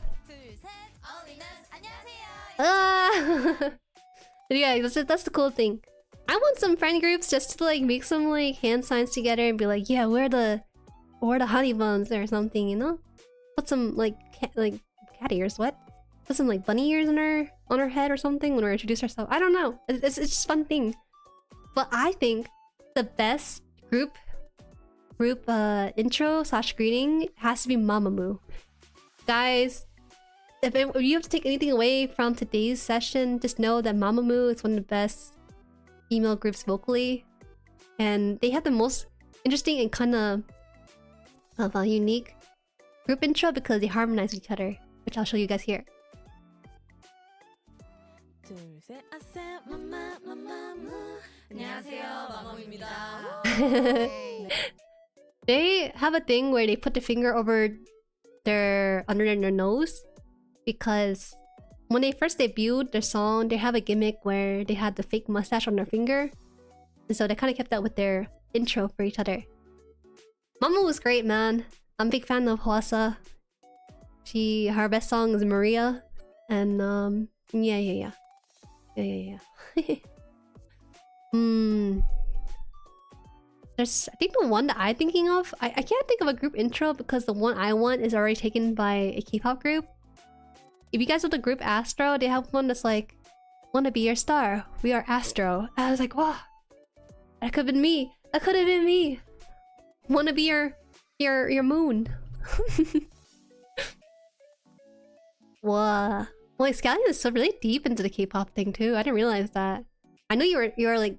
Yeah, that's the cool thing. I want some friend groups just to like make some like hand signs together and be like, yeah, we're the Haani Buns or something, you know? Put some like cat ears. What? Put some like bunny ears on her head or something when we introduce ourselves. I don't know. It's just a fun thing. But I think the best group intro / greeting has to be Mamamoo. Guys, if you have to take anything away from today's session, just know that Mamamoo is one of the best female groups vocally, and they have the most interesting and kind of a unique group intro because they harmonize with each other, which I'll show you guys here. They have a thing where they put the finger over under their nose, because when they first debuted their song, they have a gimmick where they had the fake mustache on their finger, and so they kind of kept that with their intro for each other. Mama was great, man. I'm a big fan of Hwasa. Her best song is Maria, and yeah. There's, I think the one that I'm thinking of, I can't think of a group intro because the one I want is already taken by a K-pop group. if you guys know the group Astro, they have one that's like, "Wanna be your star? We are Astro." And I was like, wow, that could have been me. That could have been me. Wanna be your moon? Wow. Well, Scallion is so really deep into the K-pop thing too. I didn't realize that. I know you were like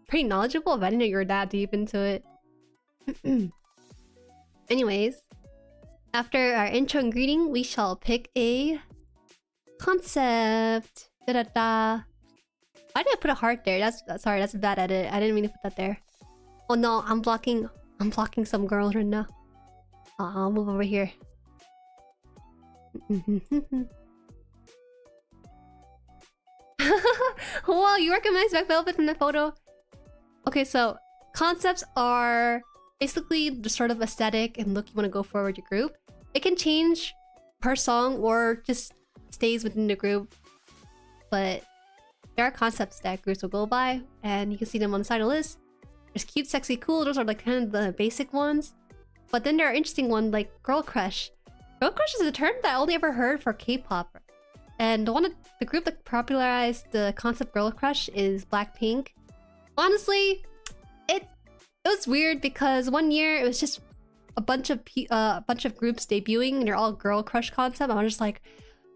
pretty knowledgeable, but I didn't know you were that deep into it. Anyways, after our intro and greeting, we shall pick a concept. Da da da. Why did I put a heart there? Sorry, that's a bad edit. I didn't mean to put that there. Oh no, I'm blocking some girls right now. I'll move over here. Wow, you recognize Black Velvet from the photo? Okay, so concepts are basically the sort of aesthetic and look you want to go for with your group. It can change per song or just stays within the group, but there are concepts that groups will go by, and you can see them on the side of the list. There's cute, sexy, cool. Those are like kind of the basic ones. But then there are interesting ones like girl crush. Girl crush is a term that I only ever heard for K-pop. And the group that popularized the concept girl crush is Blackpink. Honestly, it was weird because one year it was just a bunch of groups debuting and they're all girl crush concept. I was just like,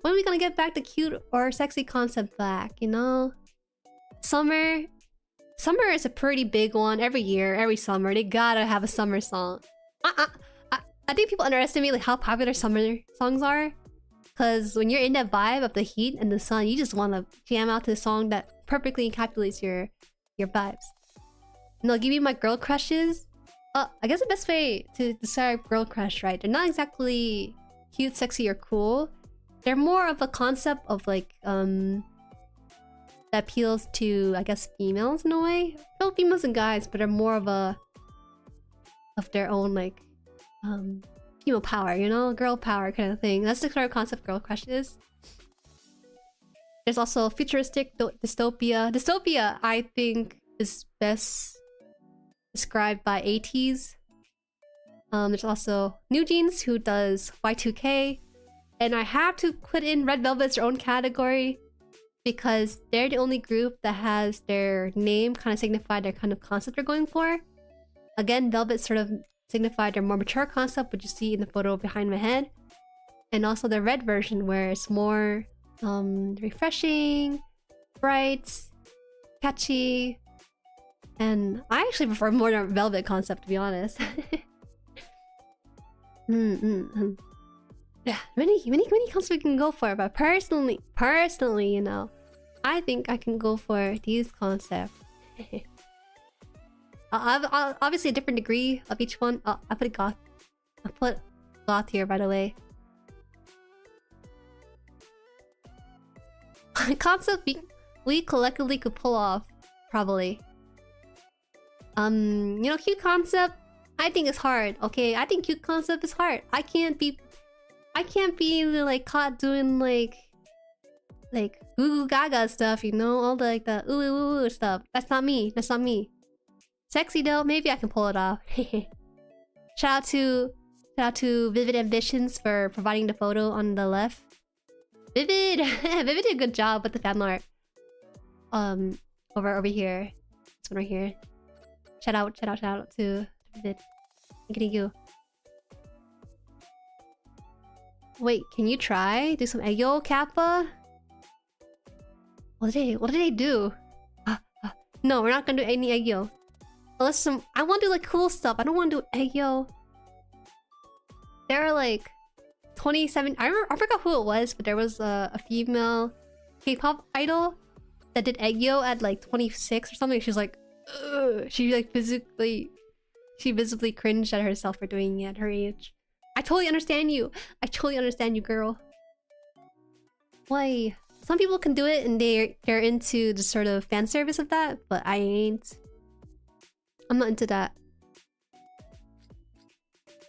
when are we gonna get back the cute or sexy concept back, you know? Summer is a pretty big one. Every year, every summer, they gotta have a summer song. I think people underestimate like how popular summer songs are. Cause when you're in that vibe of the heat and the sun, you just wanna jam out to a song that perfectly encapsulates your vibes. And I'll give you my girl crushes. I guess the best way to describe girl crush, right? They're not exactly cute, sexy, or cool. They're more of a concept of like that appeals to, I guess, females in a way. Well, females and guys, but they're more of their own like female power, you know, girl power kind of thing. That's the sort of concept girl crush is. There's also futuristic dystopia. Dystopia, I think, is best described by ATEEZ. There's also New Jeans, who does Y2K. And I have to put in Red Velvet's their own category because they're the only group that has their name kind of signify their kind of concept they're going for. Again, Velvet sort of signified their more mature concept, which you see in the photo behind my head. And also the red version where it's more refreshing, bright, catchy. And I actually prefer more the Velvet concept, to be honest. Yeah, many concepts we can go for, but personally, you know, I think I can go for these concepts. Obviously a different degree of each one. Oh, I put goth. I put goth here, by the way. Concept we collectively could pull off, probably. You know, cute concept, I think it's hard. Okay, I think cute concept is hard. I can't be like caught doing like goo goo gaga stuff, you know, all the like the ooh ooh ooh stuff. That's not me. That's not me. Sexy though, maybe I can pull it off. Shout out to Vivid Ambitions for providing the photo on the left. Vivid did a good job with the fan art. Over here. This one right here. Shout out to Vivid. Thank you. Wait, can you try? Do some Egyo Kappa? What did they do? No, we're not gonna do any Egyo. Unless I want to do like cool stuff. I don't want to do Egyo. There are like 27. I forgot who it was, but there was a female K-pop idol that did Egyo at like 26 or something. She's like, ugh. She visibly cringed at herself for doing it at her age. I totally understand you. I totally understand you, girl. Why? Some people can do it and they're into the sort of fan service of that, but I ain't. I'm not into that.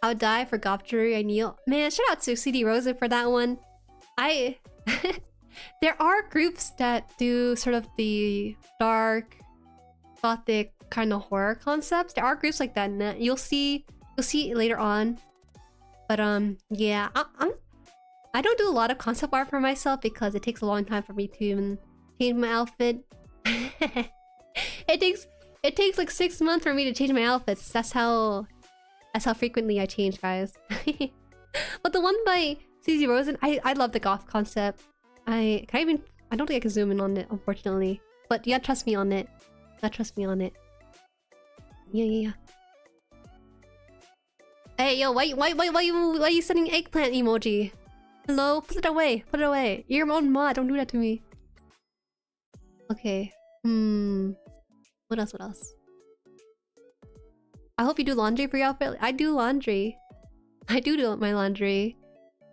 I would die for goth Jueri. I kneel. Man, shout out to CD Rosa for that one. There are groups that do sort of the dark, gothic kind of horror concepts. There are groups like that, and you'll see it later on. But yeah, I don't do a lot of concept art for myself because it takes a long time for me to even change my outfit. It takes like 6 months for me to change my outfits. That's how frequently I change, guys. But the one by CZ Rosen, I love the goth concept. I don't think I can zoom in on it, unfortunately. But you gotta trust me on it. You gotta trust me on it. Yeah. Hey, yo, why you sending eggplant emoji? Hello, put it away, put it away. You're your own mod, don't do that to me. Okay. What else? I hope you do laundry for your outfit. I do laundry. I do my laundry.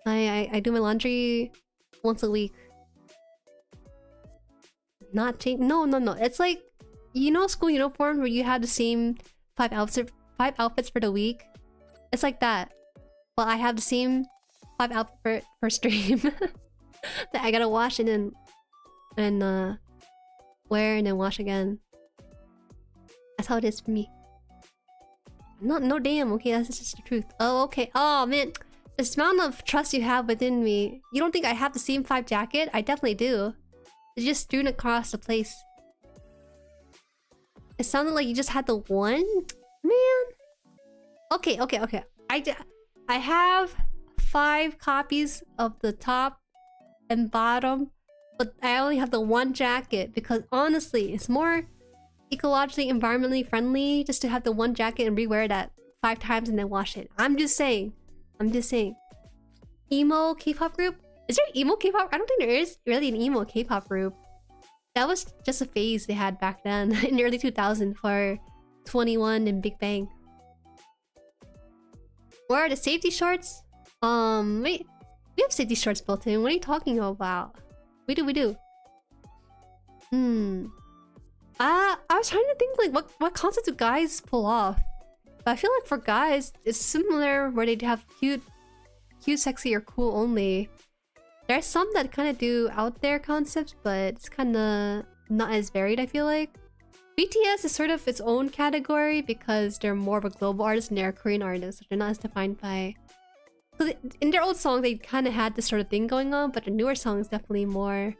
I do my laundry once a week. Not change. No. It's like, you know, school uniform where you have the same 5 outfits for the week. It's like that. Well, I have the same 5 outfits per stream that I gotta wash and then wear and then wash again. That's how it is for me. No damn. Okay, that's just the truth. Oh, okay. Oh man, the amount of trust you have within me. You don't think I have the same 5 jacket? I definitely do. It's just strewn across the place. It sounded like you just had the one? Man. Okay. I have 5 copies of the top and bottom, but I only have the one jacket because honestly, it's more ecologically, environmentally friendly just to have the one jacket and rewear that 5 times and then wash it. I'm just saying. Emo K-pop group? Is there emo K-pop? I don't think there is really an emo K-pop group. That was just a phase they had back then in the early 2000s for 21 and Big Bang. Where are the safety shorts? Wait. We have safety shorts built in. What are you talking about? We do. I was trying to think like what concepts do guys pull off? But I feel like for guys, it's similar where they have cute, sexy, or cool only. There's some that kind of do out there concepts, but it's kind of not as varied, I feel like. BTS is sort of its own category because they're more of a global artist and they're a Korean artist. So they're not as defined by... in their old songs, they kind of had this sort of thing going on, but the newer song is definitely more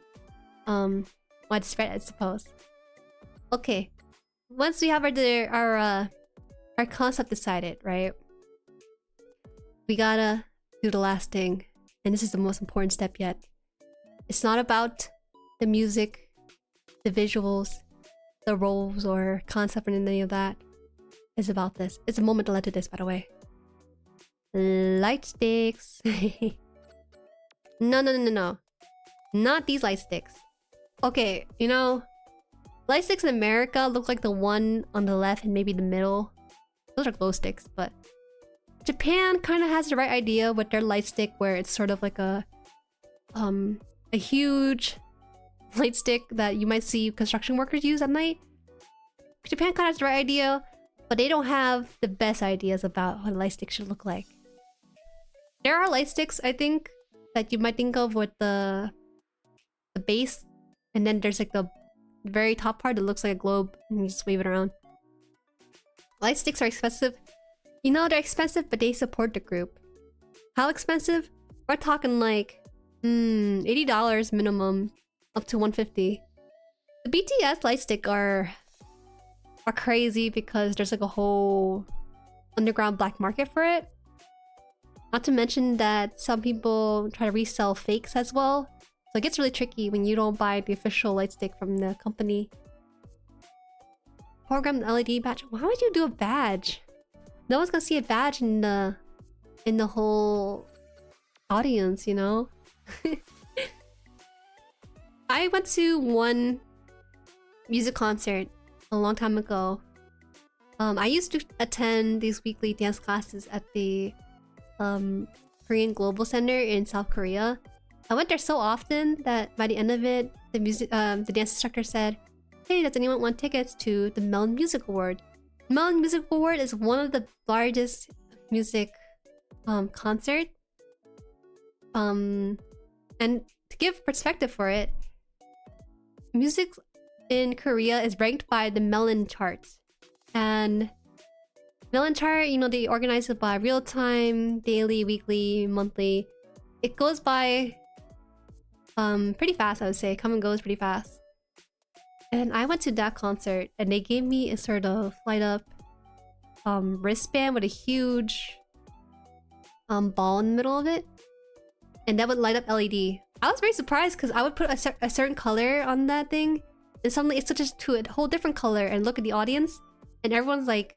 widespread, I suppose. Okay. Once we have our concept decided, right? We gotta do the last thing. And this is the most important step yet. It's not about the music, the visuals, the roles, or concept, or any of that. It's about this. It's a moment to let to this, by the way. Light sticks. No. Not these light sticks. Okay, you know, light sticks in America look like the one on the left and maybe the middle. Those are glow sticks, but Japan kind of has the right idea with their light stick where it's sort of like a huge light stick that you might see construction workers use at night. Japan kind of has the right idea, but they don't have the best ideas about what a light stick should look like. There are light sticks, I think, that you might think of with the base, and then there's like the very top part that looks like a globe, and you just wave it around. Light sticks are expensive. You know, they're expensive, but they support the group. How expensive? We're talking like $80 minimum, up to $150. The BTS light stick are crazy because there's like a whole underground black market for it. Not to mention that some people try to resell fakes as well. So it gets really tricky when you don't buy the official light stick from the company. Program LED badge. Why would you do a badge? No one's gonna see a badge in the whole audience, you know? I went to one music concert a long time ago. I used to attend these weekly dance classes at the Korean Global Center in South Korea. I went there so often that by the end of it, the dance instructor said, "Hey, does anyone want tickets to the Melon Music Award?" Melon Music Award is one of the largest music concert. And to give perspective for it, music in Korea is ranked by the Melon charts. And Melon chart, you know, they organize it by real time, daily, weekly, monthly. it goes by pretty fast, I would say. Come and goes pretty fast. And I went to that concert and they gave me a sort of light up wristband with a huge ball in the middle of it, and that would light up LED. I was very surprised because I would put a certain color on that thing and suddenly it switches to a whole different color, and look at the audience and everyone's like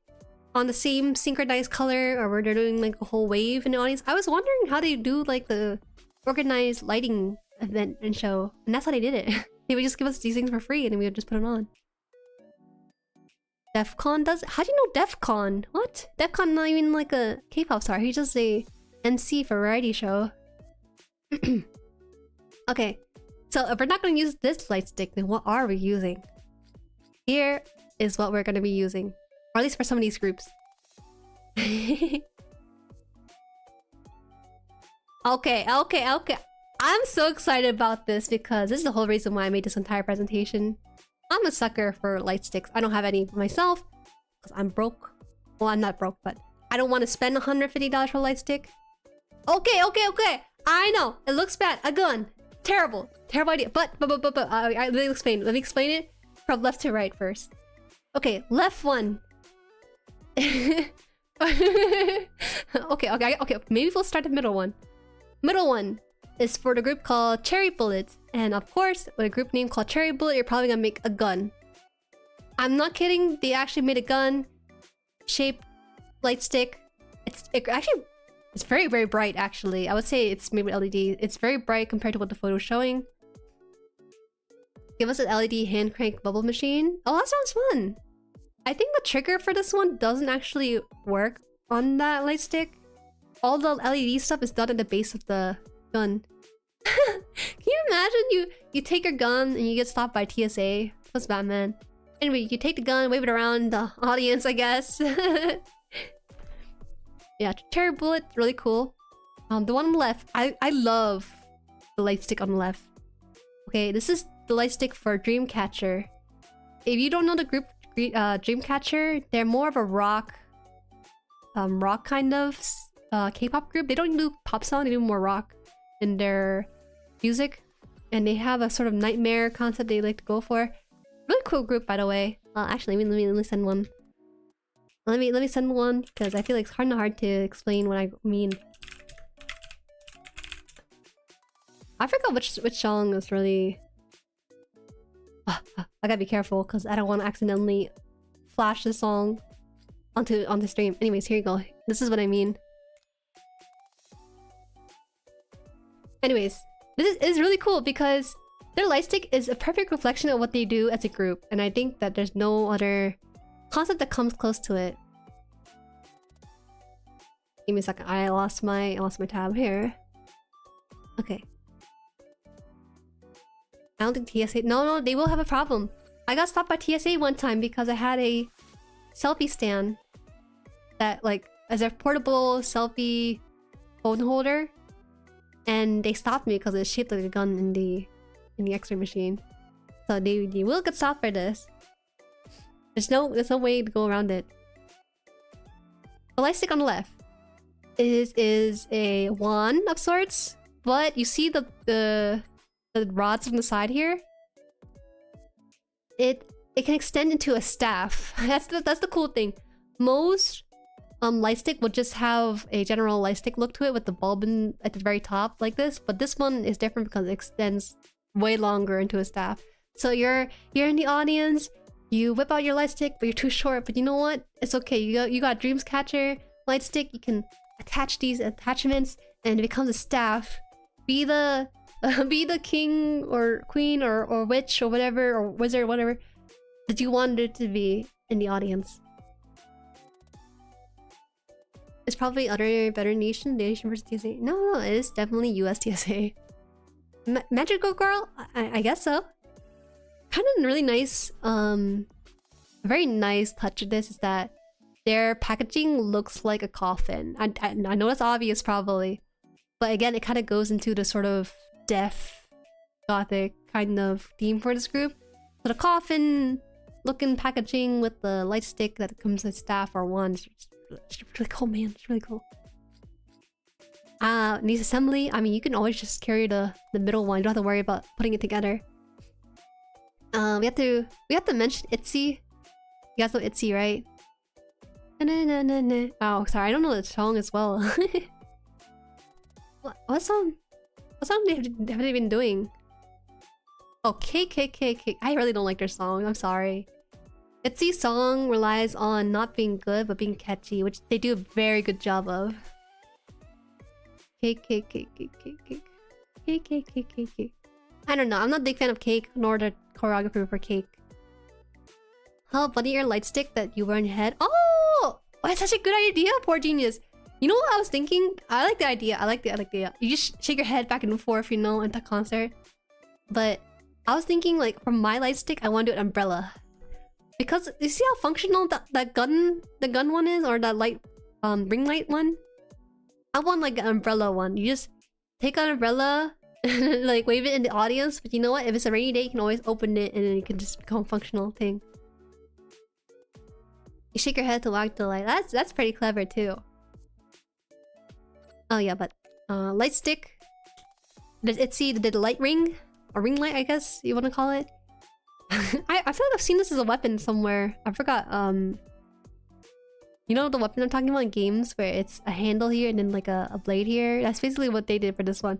on the same synchronized color, or where they're doing like a whole wave in the audience. I was wondering how they do like the organized lighting event and show, and that's how they did it. They would just give us these things for free and then we would just put it on. Defcon does? How do you know Defcon? What? Defcon not even like a K-pop star. He's just a MC for a variety show. Okay, so if we're not going to use this light stick, then what are we using? Here is what we're going to be using. Or at least for some of these groups. Okay. I'm so excited about this because this is the whole reason why I made this entire presentation. I'm a sucker for light sticks. I don't have any myself because I'm broke. Well, I'm not broke, but I don't want to spend $150 for a light stick. Okay. I know it looks bad. A gun, terrible idea. But let me explain. Let me explain it from left to right first. Okay, left one. Okay. Maybe we'll start the middle one. Middle one is for the group called Cherry Bullet. And of course, with a group name called Cherry Bullet, you're probably gonna make a gun. I'm not kidding, they actually made a gun shaped light stick. It's very, very bright actually. I would say it's made with LED. It's very bright compared to what the photo is showing. Give us an LED hand crank bubble machine. Oh, that sounds fun. I think the trigger for this one doesn't actually work on that light stick. All the LED stuff is done at the base of the gun. Can you imagine you take your gun and you get stopped by TSA? That's Batman. Anyway, you take the gun, wave it around the audience, I guess. Yeah, Cherry Bullet, really cool. The one on the left, I love the light stick on the left. Okay, this is the light stick for Dreamcatcher. If you don't know the group Dreamcatcher, they're more of a rock kind of K-pop group. They don't do pop song, they do more rock in their music, and they have a sort of nightmare concept they like to go for. Really cool group, by the way. Actually, let me send one. Let me send one because I feel like it's hard to explain what I mean. I forgot which song is really. I gotta be careful because I don't want to accidentally flash the song onto stream. Anyways, here you go. This is what I mean. Anyways, this is really cool because their light stick is a perfect reflection of what they do as a group, and I think that there's no other concept that comes close to it. Give me a second. I lost my tab here. Okay. I don't think TSA. No, they will have a problem. I got stopped by TSA one time because I had a selfie stand that like as a portable selfie phone holder, and they stopped me because it's shaped like a gun in the X-ray machine. So they will get stopped for this. There's no way to go around it. The light stick on the left is a wand of sorts, but you see the rods on the side here. It can extend into a staff. That's the cool thing. Most light stick would just have a general light stick look to it with the bulb at the very top like this, but this one is different because it extends way longer into a staff. So you're in the audience, you whip out your light stick, but you're too short. But you know what? It's okay. You got Dreamcatcher light stick. You can attach these attachments, and it becomes a staff. Be the king or queen or witch or whatever, or wizard, whatever that you want it to be in the audience. It's probably better nation versus TSA. No, it is definitely US TSA. Magical Girl? I guess so. Kind of really nice, very nice touch of this is that their packaging looks like a coffin. I know that's obvious probably, but again, it kind of goes into the sort of death, gothic kind of theme for this group. So the coffin looking packaging with the light stick that comes with staff or wand. It's really cool, man. It's really cool. Needs assembly. I mean, you can always just carry the middle one. You don't have to worry about putting it together. We have to mention Itzy. You guys know Itzy, right? Oh, sorry, I don't know the song as well. What song? What song have they been doing? Oh, Cake. I really don't like their song. I'm sorry. Itzy's song relies on not being good but being catchy, which they do a very good job of. Cake. I don't know. I'm not a big fan of Cake, nor the choreography for Cake. How funny your light stick that you wear on your head? Oh, that's such a good idea, poor genius. You know what I was thinking? I like the idea. I like the idea. You just shake your head back and forth, you know, at the concert. But I was thinking, like, for my light stick, I want to do an umbrella. Because you see how functional the gun one is, or that light ring light one? I want like an umbrella one. You just take an umbrella and like wave it in the audience. But you know what? If it's a rainy day, you can always open it and then it can just become a functional thing. You shake your head to wag the light. That's pretty clever too. Oh yeah, but light stick. There's Itzy did the light ring or ring light, I guess you want to call it. I feel like I've seen this as a weapon somewhere. I forgot. You know the weapon I'm talking about in games where it's a handle here and then like a blade here? That's basically what they did for this one.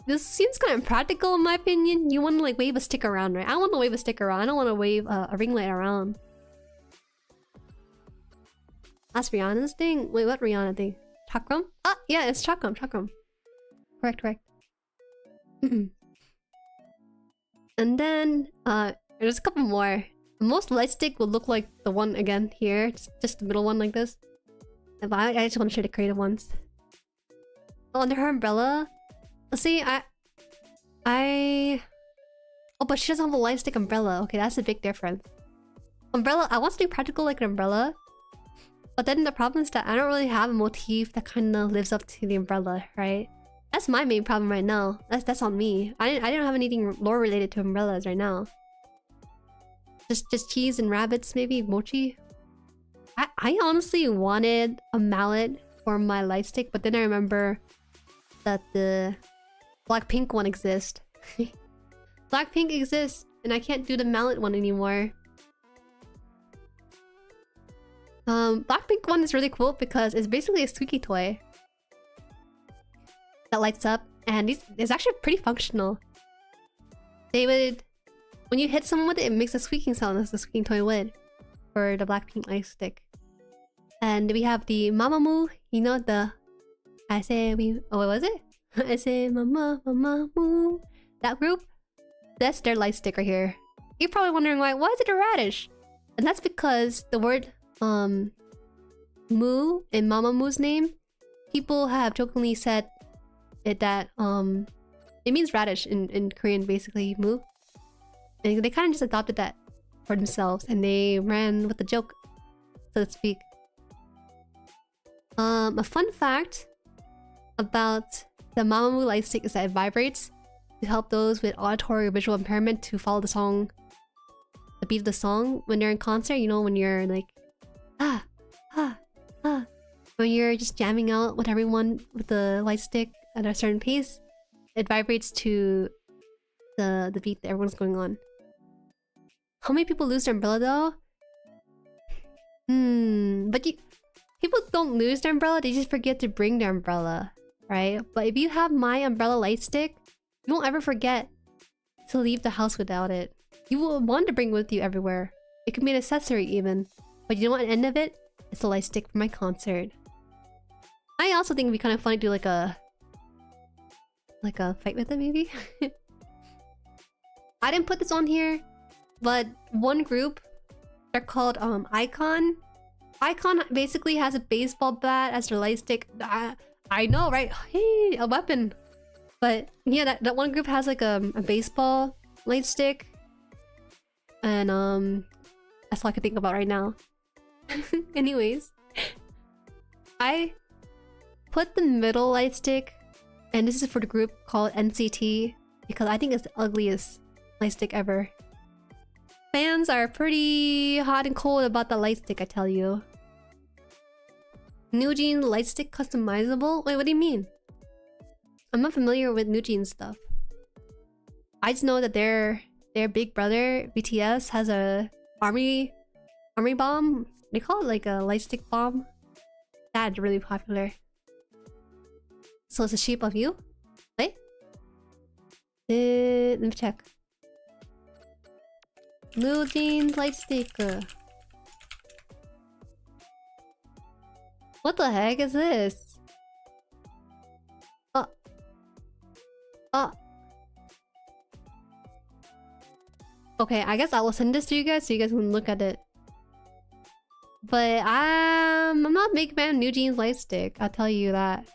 This seems kind of impractical in my opinion. You want to like wave a stick around, right? I want to wave a stick around. I don't want to wave a ring light around. That's Rihanna's thing? Wait, what Rihanna thing? Chakram? Ah, yeah, it's Chakram. Correct. And then, there's a couple more. Most light stick will look like the one again here. Just the middle one like this. But I just want to show the creative ones. Oh, under her umbrella. Let's see, oh, but she doesn't have a light stick umbrella. Okay, that's a big difference. Umbrella, I want something practical like an umbrella. But then the problem is that I don't really have a motif that kind of lives up to the umbrella, right? That's my main problem right now. That's on me. I don't have anything lore related to umbrellas right now. Just cheese and rabbits, maybe mochi. I honestly wanted a mallet for my light stick, but then I remember that the Blackpink one exists. Blackpink exists, and I can't do the mallet one anymore. Blackpink one is really cool because it's basically a squeaky toy that lights up, and it's actually pretty functional. They would, when you hit someone with it, it makes a squeaking sound as the squeaking toy would for the Blackpink light stick. And we have the Mamamoo, you know, the I say we, oh, what was it? I say mama moo. That group, that's their light stick right here. You're probably wondering why is it a radish? And that's because the word moo in Mamamoo's name, people have jokingly said it that it means radish in Korean, basically moo. And they kind of just adopted that for themselves and they ran with the joke, so to speak. A fun fact about the Mamamoo light stick is that it vibrates to help those with auditory or visual impairment to follow the song, the beat of the song when they're in concert. You know, when you're like when you're just jamming out with everyone with the light stick at a certain pace, it vibrates to the beat that everyone's going on. How many people lose their umbrella though? But people don't lose their umbrella, they just forget to bring their umbrella, right? But if you have my umbrella light stick, you won't ever forget to leave the house without it. You will want to bring it with you everywhere. It can be an accessory even. But you know what, at the end of it? It's a light stick for my concert. I also think it'd be kind of funny to do like a fight with it maybe. I didn't put this on here, but one group, they're called Icon. Icon basically has a baseball bat as their light stick. I know, right? Hey, a weapon. But yeah, that one group has like a baseball light stick. And that's all I can think about right now. Anyways, I put the middle light stick, and this is for the group called NCT, because I think it's the ugliest light stick ever. Fans are pretty hot and cold about the light stick, I tell you. New Jean light stick customizable? Wait, what do you mean? I'm not familiar with Nujin stuff. I just know that their big brother BTS has a army bomb. They call it like a light stick bomb. That's really popular. So it's a shape of you. Wait. Let me check. Nujin light stick. What the heck is this? Okay, I guess I will send this to you guys so you guys can look at it. But I'm not a big fan of Nujin's light stick. I'll tell you that.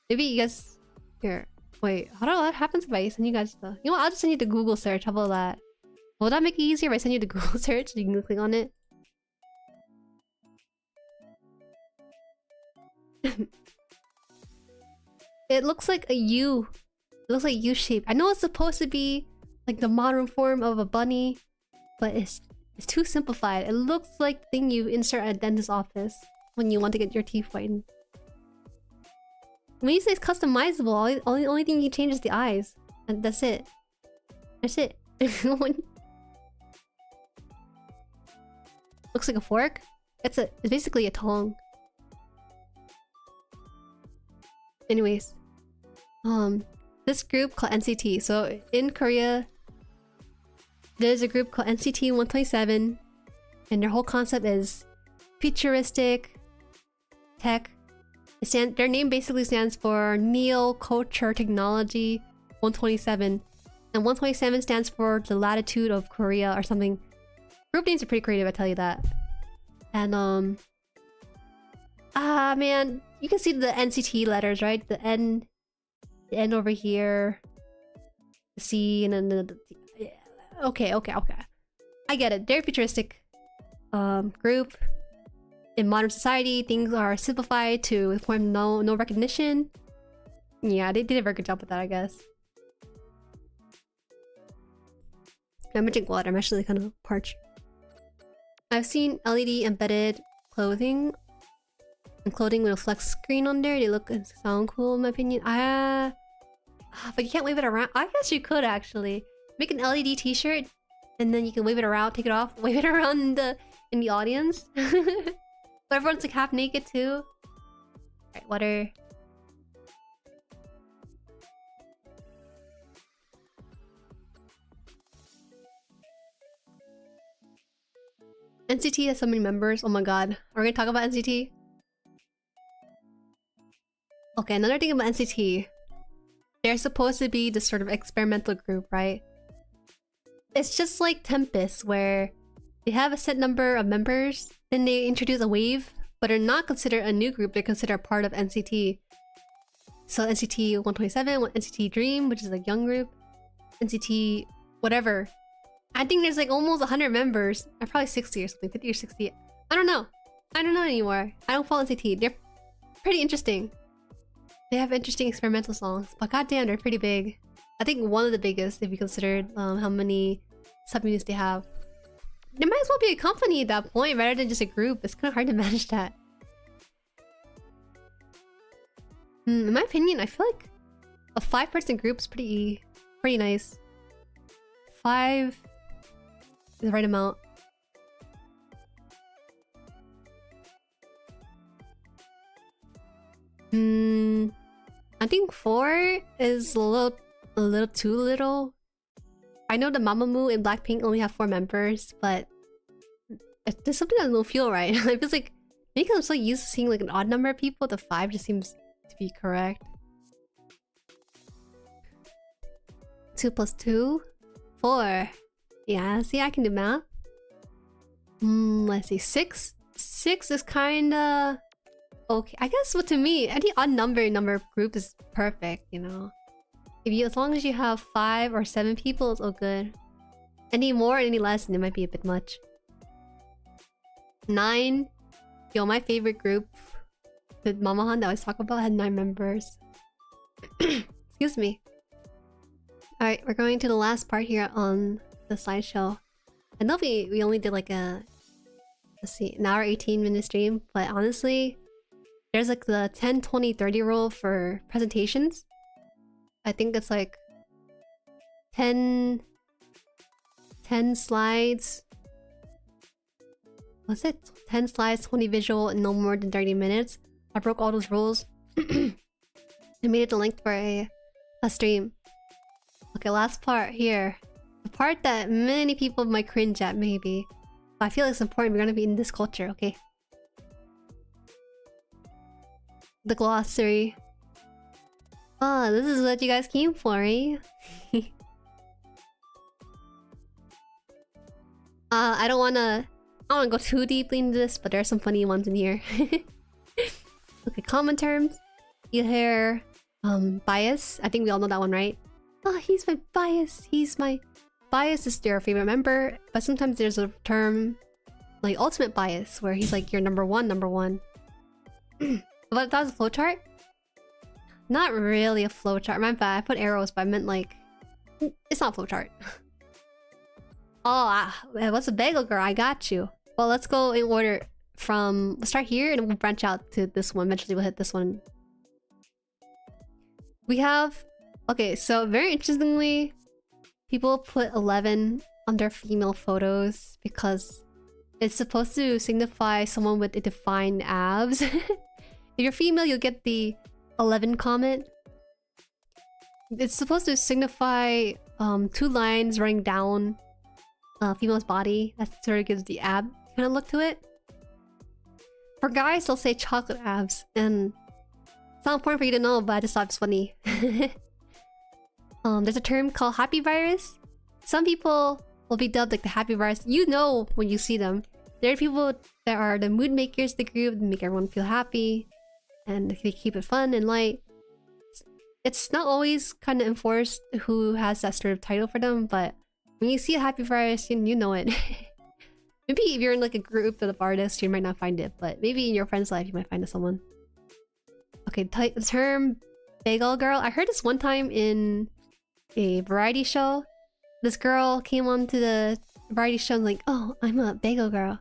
Maybe you guys here. Wait, what happens if I send you guys the? You know what? I'll just send you the Google search. How about that? Will that make it easier if I send you the Google search so you can click on it? It looks like a U. It looks like U shape. I know it's supposed to be like the modern form of a bunny, but it's too simplified. It looks like the thing you insert at a dentist's office when you want to get your teeth whitened. When you say it's customizable, only thing you change is the eyes, and that's it. That's it. Looks like a fork. It's basically a tongue. Anyways, this group called NCT. So in Korea, there's a group called NCT 127, and their whole concept is futuristic tech. Their name basically stands for Neo Culture Technology 127, and 127 stands for the latitude of Korea or something. Group names are pretty creative, I tell you that. And man, you can see the NCT letters, right? The N over here, the C, and then the yeah. Okay. I get it. They're a futuristic group. In modern society, things are simplified to the point of no recognition. Yeah, they did a very good job with that, I guess. I'm gonna drink water. I'm actually kind of parched. I've seen LED embedded clothing and clothing with a flex screen on there. They look and sound cool in my opinion. But you can't wave it around. I guess you could actually make an LED t-shirt and then you can wave it around, take it off, wave it around in the audience. So everyone's like half naked too. Alright, water. NCT has so many members. Oh my god. Are we gonna talk about NCT? Okay, another thing about NCT. They're supposed to be this sort of experimental group, right? It's just like Tempest, where they have a set number of members, then they introduce a wave, but are not considered a new group, they're considered a part of NCT. So NCT 127, NCT Dream, which is a young group, NCT whatever. I think there's like almost 100 members. Or probably 60 or something, 50 or 60. I don't know. I don't know anymore. I don't follow NCT. They're pretty interesting. They have interesting experimental songs, but goddamn, they're pretty big. I think one of the biggest if you consider how many sub-units they have. They might as well be a company at that point rather than just a group. It's kind of hard to manage that. In my opinion, I feel like a 5-person group is pretty nice. 5 is the right amount. I think 4 is a little too little. I know the Mamamoo and Blackpink only have 4 members, but there's something that don't feel right. It feels like maybe I'm so used to seeing like an odd number of people, the 5 just seems to be correct. 2 plus 2? 4. Yeah, see, I can do math. Let's see, 6? 6 is kinda okay. I guess to me, any odd number group is perfect, you know? As long as you have 5 or 7 people, it's all good. Any more, any less, and it might be a bit much. 9. Yo, my favorite group, the Haan that I always talk about, had 9 members. Excuse me. Alright, we're going to the last part here on the slideshow. I know we only did like a... Let's see, an hour 18-minute stream, but honestly, there's like the 10, 20, 30 rule for presentations. I think it's like 10 slides. Was it 10 slides, 20 visual, and no more than 30 minutes? I broke all those rules. I made it a link for a stream. Okay, last part here. The part that many people might cringe at, maybe. But I feel it's important. We're gonna be in this culture, okay? The glossary. Oh, this is what you guys came for, eh? I don't wanna go too deeply into this, but there are some funny ones in here. Okay, common terms. You hear bias. I think we all know that one, right? Oh, he's my bias. He's my bias is their favorite member, but sometimes there's a term like ultimate bias where he's like your number one. But that was a flowchart? Not really a flowchart. My bad. I put arrows, but I meant like it's not a flowchart. Oh, what's a bagel girl? I got you. Well, let's go in order from... We'll start here and we'll branch out to this one. Eventually we'll hit this one. We have... Okay, so very interestingly, people put 11 on their female photos because it's supposed to signify someone with a defined abs. If you're female, you'll get the 11 comment. It's supposed to signify 2 lines running down female's body. That sort of gives the ab kind of look to it. For guys, they'll say chocolate abs, and it's not important for you to know, but I just thought it's funny. There's a term called happy virus. Some people will be dubbed like the happy virus. You know when you see them. There are people that are the mood makers of the group, make everyone feel happy, and they keep it fun and light. It's not always kind of enforced who has that sort of title for them, but when you see a happy virus, you know it. Maybe if you're in like a group of artists, you might not find it, but maybe in your friend's life, you might find it someone. Okay, the term bagel girl. I heard this one time in a variety show. This girl came onto the variety show and like, oh, I'm a bagel girl.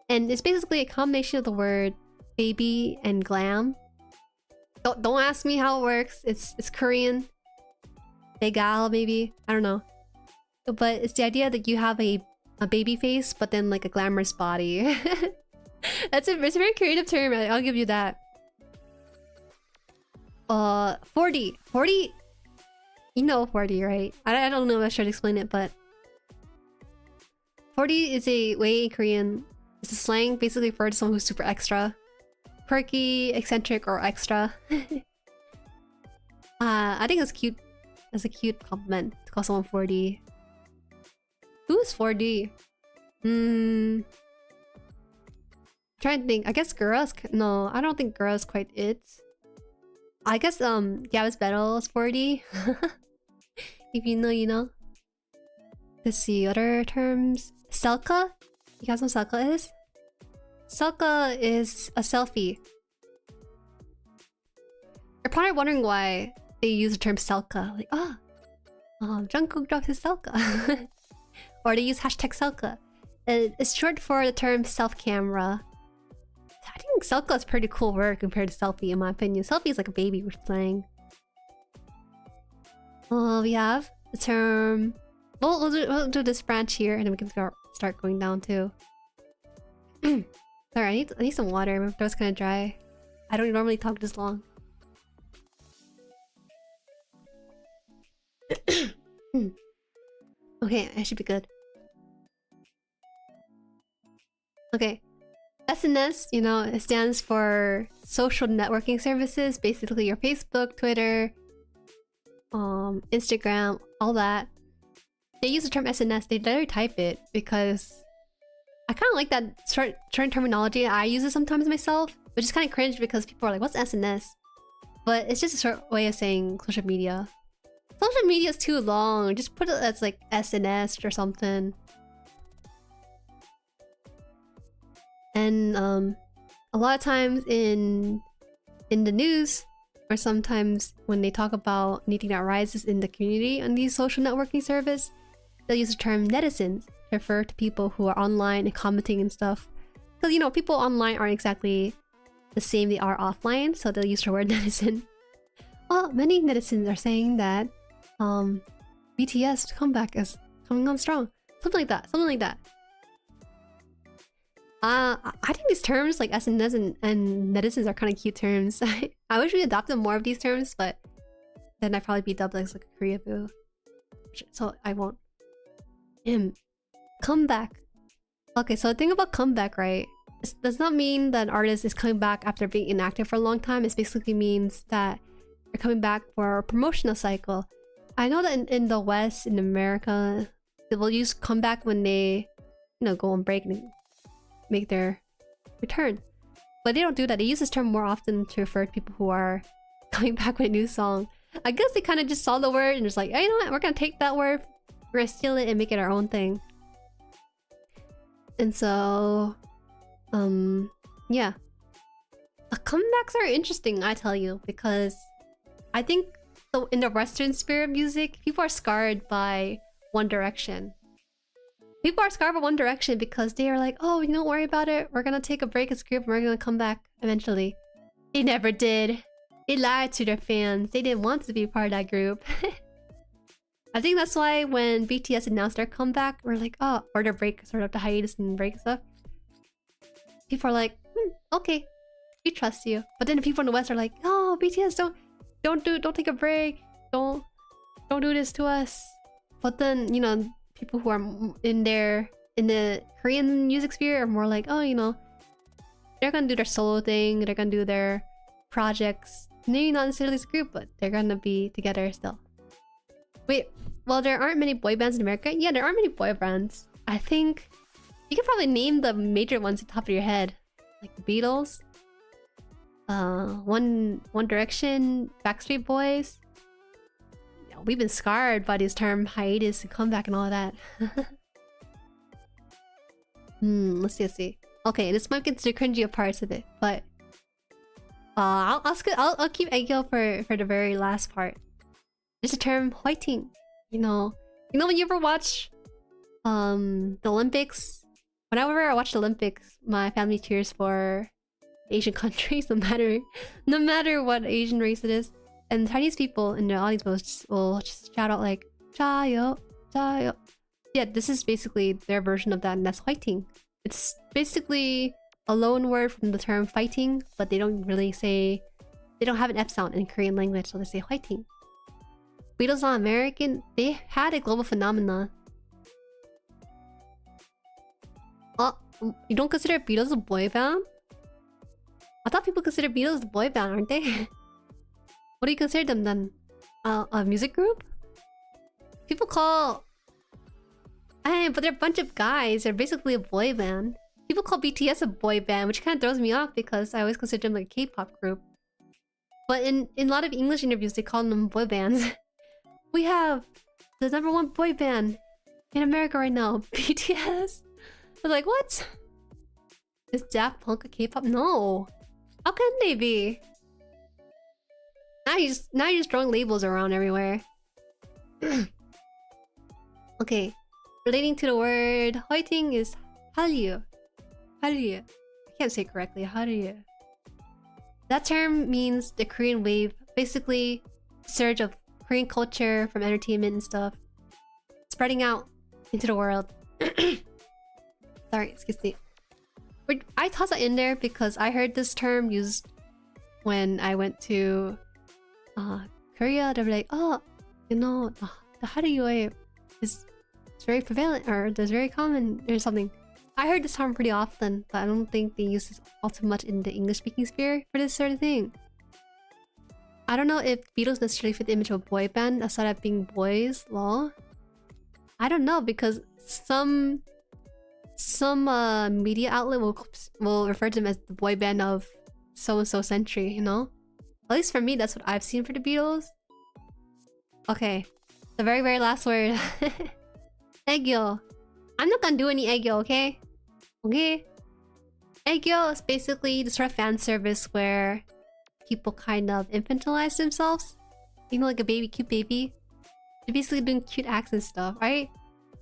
And it's basically a combination of the word baby and glam. Don't ask me how it works. It's Korean. Bagel, maybe. I don't know. But it's the idea that you have a baby face, but then like a glamorous body. It's a very creative term. I'll give you that. 40. 40. You know 40, right? I don't know if I should explain it, but 40 is a way in Korean. It's a slang basically for someone who's super extra. Quirky, eccentric, or extra. I think it's cute. That's a cute compliment to call someone 40. Who's 40? Trying to think. I guess girls. No, I don't think girls quite it. I guess Gab's Battle is 40. If you know, you know. Let's see other terms. Selka. You guys know what Selka is? Selka is a selfie. You're probably wondering why they use the term Selka. Like, Jungkook dropped his Selka. Or they use hashtag Selka. It's short for the term self-camera. I think Selka is pretty cool word compared to selfie, in my opinion. Selfie is like a baby we're playing. We have the term... We'll do this branch here, and then we can start going down too. Sorry, I need some water. My throat's kind of dry. I don't normally talk this long. Okay, I should be good. Okay. SNS, you know, it stands for social networking services. Basically your Facebook, Twitter, Instagram, all that. They use the term SNS. They literally type it because I kind of like that certain terminology. I use it sometimes myself, which is kind of cringe because people are like, what's SNS? But it's just a short way of saying social media. Social media is too long. Just put it as like SNS or something. And a lot of times in the news, or sometimes when they talk about anything that rises in the community on these social networking service, they'll use the term netizens to refer to people who are online and commenting and stuff. Because, you know, people online aren't exactly the same they are offline, so they'll use the word netizen. Well, many netizens are saying that BTS comeback is coming on strong. Something like that. Something like that. I think these terms like SNS and netizens are kind of cute terms. I wish we adopted more of these terms, but then I'd probably be dubbed as like a Korea boo. So I won't. Comeback. Okay, so the thing about comeback, right? It does not mean that an artist is coming back after being inactive for a long time. It basically means that they're coming back for a promotional cycle. I know that in the West, in America, they will use comeback when they, you know, go on break and make their return. But they don't do that. They use this term more often to refer to people who are coming back with a new song. I guess they kind of just saw the word and just like, hey, you know what? We're gonna take that word, we're gonna steal it and make it our own thing. And so, yeah. Comebacks are interesting, I tell you, because I think in the Western sphere of music, people are scarred by One Direction. People are scarred by One Direction because they are like, oh, don't worry about it. We're gonna take a break as a group and we're gonna come back eventually. They never did. They lied to their fans. They didn't want to be part of that group. I think that's why when BTS announced their comeback, we're like, oh, or their break, sort of the hiatus and break stuff. People are like, okay, we trust you. But then the people in the West are like, oh, BTS, don't take a break. Don't do this to us. But then, you know, people who are in the Korean music sphere are more like, oh, you know, they're gonna do their solo thing, they're gonna do their projects. Maybe not necessarily this group, but they're gonna be together still. Wait, well, there aren't many boy bands in America. Yeah, there aren't many boy bands. I think you can probably name the major ones at the top of your head, like the Beatles, One Direction, Backstreet Boys. Yeah, we've been scarred by this term hiatus and comeback and all of that. Let's see. Okay, this might get to the cringy parts of it, but I'll keep Aegyo for the very last part. There's a term whiting. You know when you ever watch the Olympics? Whenever I watch the Olympics, my family cheers for Asian countries, no matter what Asian race it is. And Chinese people in the audience will just shout out like "자요, 자요." Yeah, this is basically their version of that, and that's whiting. It's basically a loan word from the term fighting, but they don't have an F sound in Korean language, so they say whiting. Beatles not American, they had a global phenomena. Oh, you don't consider Beatles a boy band? I thought people consider Beatles a boy band, aren't they? What do you consider them then? A music group? People call... but they're a bunch of guys, they're basically a boy band. People call BTS a boy band, which kind of throws me off because I always consider them like a K-pop group. But in a lot of English interviews, they call them boy bands. We have the #1 boy band in America right now, BTS. I was like, what? Is Daft Punk a K-pop? No. How can they be? Now you're just throwing labels around everywhere. Okay. Relating to the word whiting is Hallyu. Hallyu. I can't say it correctly. Hallyu. That term means the Korean wave. Basically, surge of Korean culture from entertainment and stuff spreading out into the world. Sorry, excuse me. I tossed that in there because I heard this term used when I went to Korea. They were like, oh, you know, the Hallyu wave is very prevalent, or it's very common or something. I heard this term pretty often, but I don't think they use this all too much in the English-speaking sphere for this sort of thing. I don't know if Beatles necessarily fit the image of a boy band aside of being boys. Lol. I don't know, because some media outlet will refer to them as the boy band of so-and-so century, you know? At least for me, that's what I've seen for the Beatles. Okay. The very, very last word. Aegyo. I'm not gonna do any aegyo, okay? Okay? Aegyo is basically the sort of fan service where people kind of infantilize themselves. You know, like a baby, cute baby. They're basically doing cute acts and stuff, right?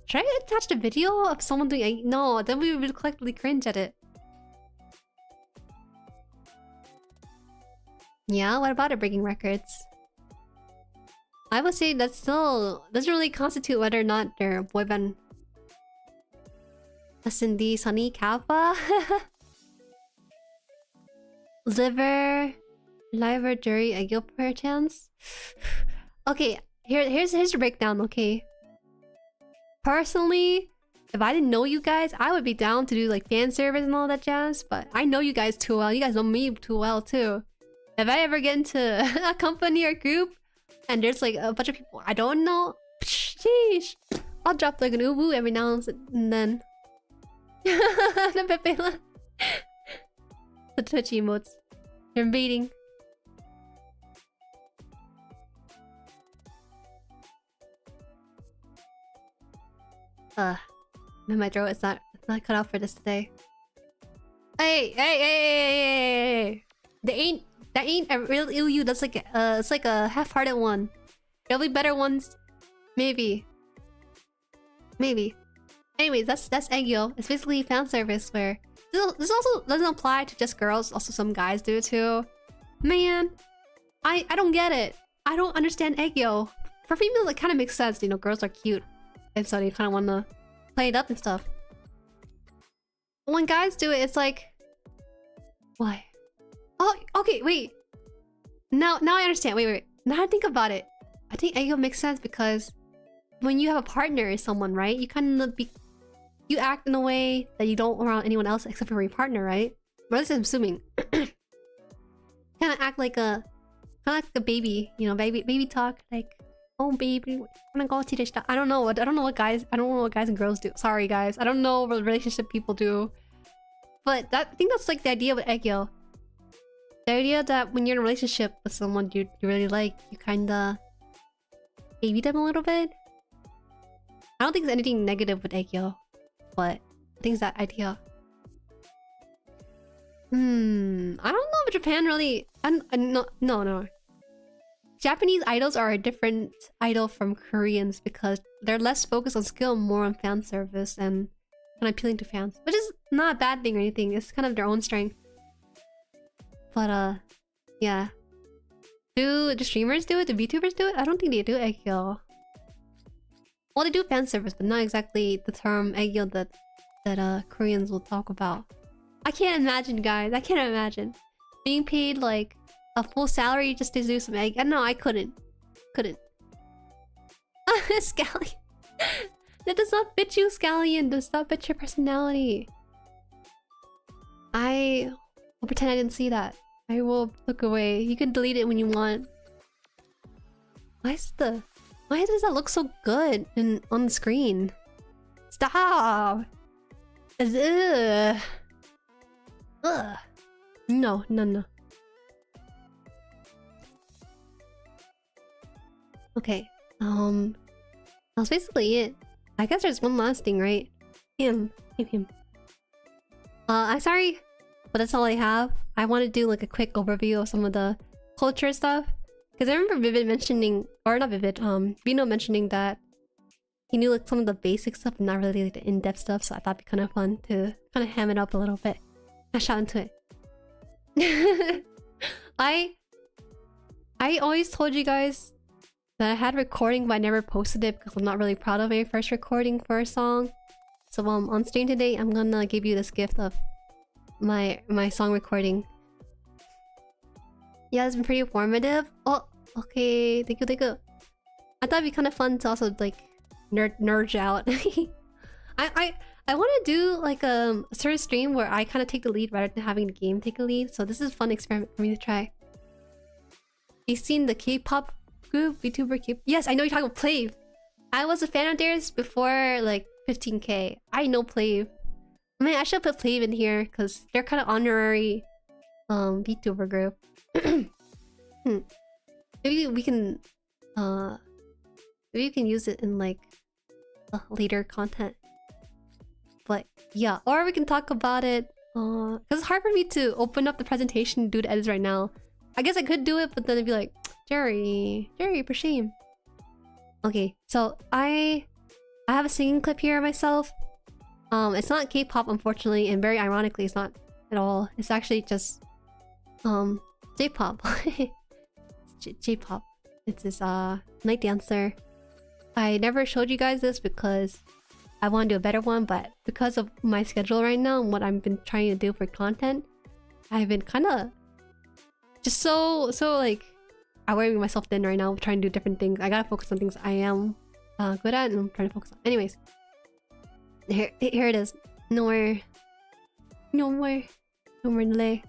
Should I attach the video of someone doing aegyo? No, then we would collectively cringe at it. Yeah, what about it breaking records? I would say that still doesn't really constitute whether or not they're boy band. S&D, Sunny, Kappa. Liver, Liver, Jueri, Egyo per chance. Okay, here's the breakdown. Okay, personally, if I didn't know you guys, I would be down to do like fan service and all that jazz. But I know you guys too well. You guys know me too well too. If I ever get into a company or group and there's like a bunch of people I don't know, sheesh, I'll drop like an uwu every now and then. The Twitch emotes. They're invading. My throat is not cut out for this today. Hey! That ain't a real Ilyu. That's like it's like a half-hearted one. There'll be better ones, maybe. Anyways, that's Egyo. It's basically fan service where this also doesn't apply to just girls. Also, some guys do too. Man, I don't get it. I don't understand Egyo. For females, it kind of makes sense. You know, girls are cute, and so they kind of want to play it up and stuff. But when guys do it, it's like, why? Oh, okay, wait. Now I understand. Wait. Now I think about it. I think Egyo makes sense because when you have a partner or someone, right? You kind of you act in a way that you don't around anyone else except for your partner, right? Or at least I'm assuming. Kind of act like a baby, you know, baby talk, like, oh baby, wanna go to the I don't know what guys and girls do. Sorry guys, I don't know what relationship people do. But I think that's like the idea with Egyo. The idea that when you're in a relationship with someone you really like, you kinda baby them a little bit. I don't think there's anything negative with Egyo, but I think it's that idea. I don't know if Japan really... No. Japanese idols are a different idol from Koreans because they're less focused on skill, more on fan service and kind of appealing to fans. Which is not a bad thing or anything, it's kind of their own strength. But yeah. Do the streamers do it? Do VTubers do it? I don't think they do Egyo. Well, they do fan service, but not exactly the term Egyo that Koreans will talk about. I can't imagine, guys. I can't imagine being paid like a full salary just to do some egg. No, I couldn't. Scallion. That does not fit you, Scallion. Does not fit your personality. I will pretend I didn't see that. I will look away. You can delete it when you want. Why does that look so good on the screen? Stop! Ugh. No. Okay. That's basically it. I guess there's one last thing, right? Him. I'm sorry, but that's all I have. I want to do like a quick overview of some of the culture stuff. Because I remember Vivid mentioning, or not Vivid, Vino mentioning that he knew like some of the basic stuff, not really like the in-depth stuff, so I thought it'd be kind of fun to kind of ham it up a little bit. I shot into it. I always told you guys that I had recording, but I never posted it because I'm not really proud of my first recording for a song. So on stream today, I'm gonna give you this gift of my song recording. Yeah, it's been pretty informative. Oh, okay, thank you. I thought it'd be kind of fun to also like nerd out. I want to do like a certain stream where I kind of take the lead rather than having the game take a lead. So this is a fun experiment for me to try. You've seen the K-pop group VTuber K? Yes, I know you're talking about Plave. I was a fan of theirs before like 15k. I know Plave. I mean, I should put Plave in here because they're kind of honorary VTuber group. Maybe we can maybe you can use it in like later content. But yeah, or we can talk about it because it's hard for me to open up the presentation and do the edits right now. I guess I could do it, but then it'd be like, Jueri, for shame. Okay, so I have a singing clip here of myself. It's not K-pop, unfortunately, and very ironically, it's not at all. It's actually just some J-pop. J-pop. It's this night dancer. I never showed you guys this because I want to do a better one, but because of my schedule right now and what I've been trying to do for content, I've been kind of just so like I'm wearing myself thin right now, trying to do different things. I gotta focus on things I am good at, and I'm trying to focus on. Anyways, here it is. No more delay.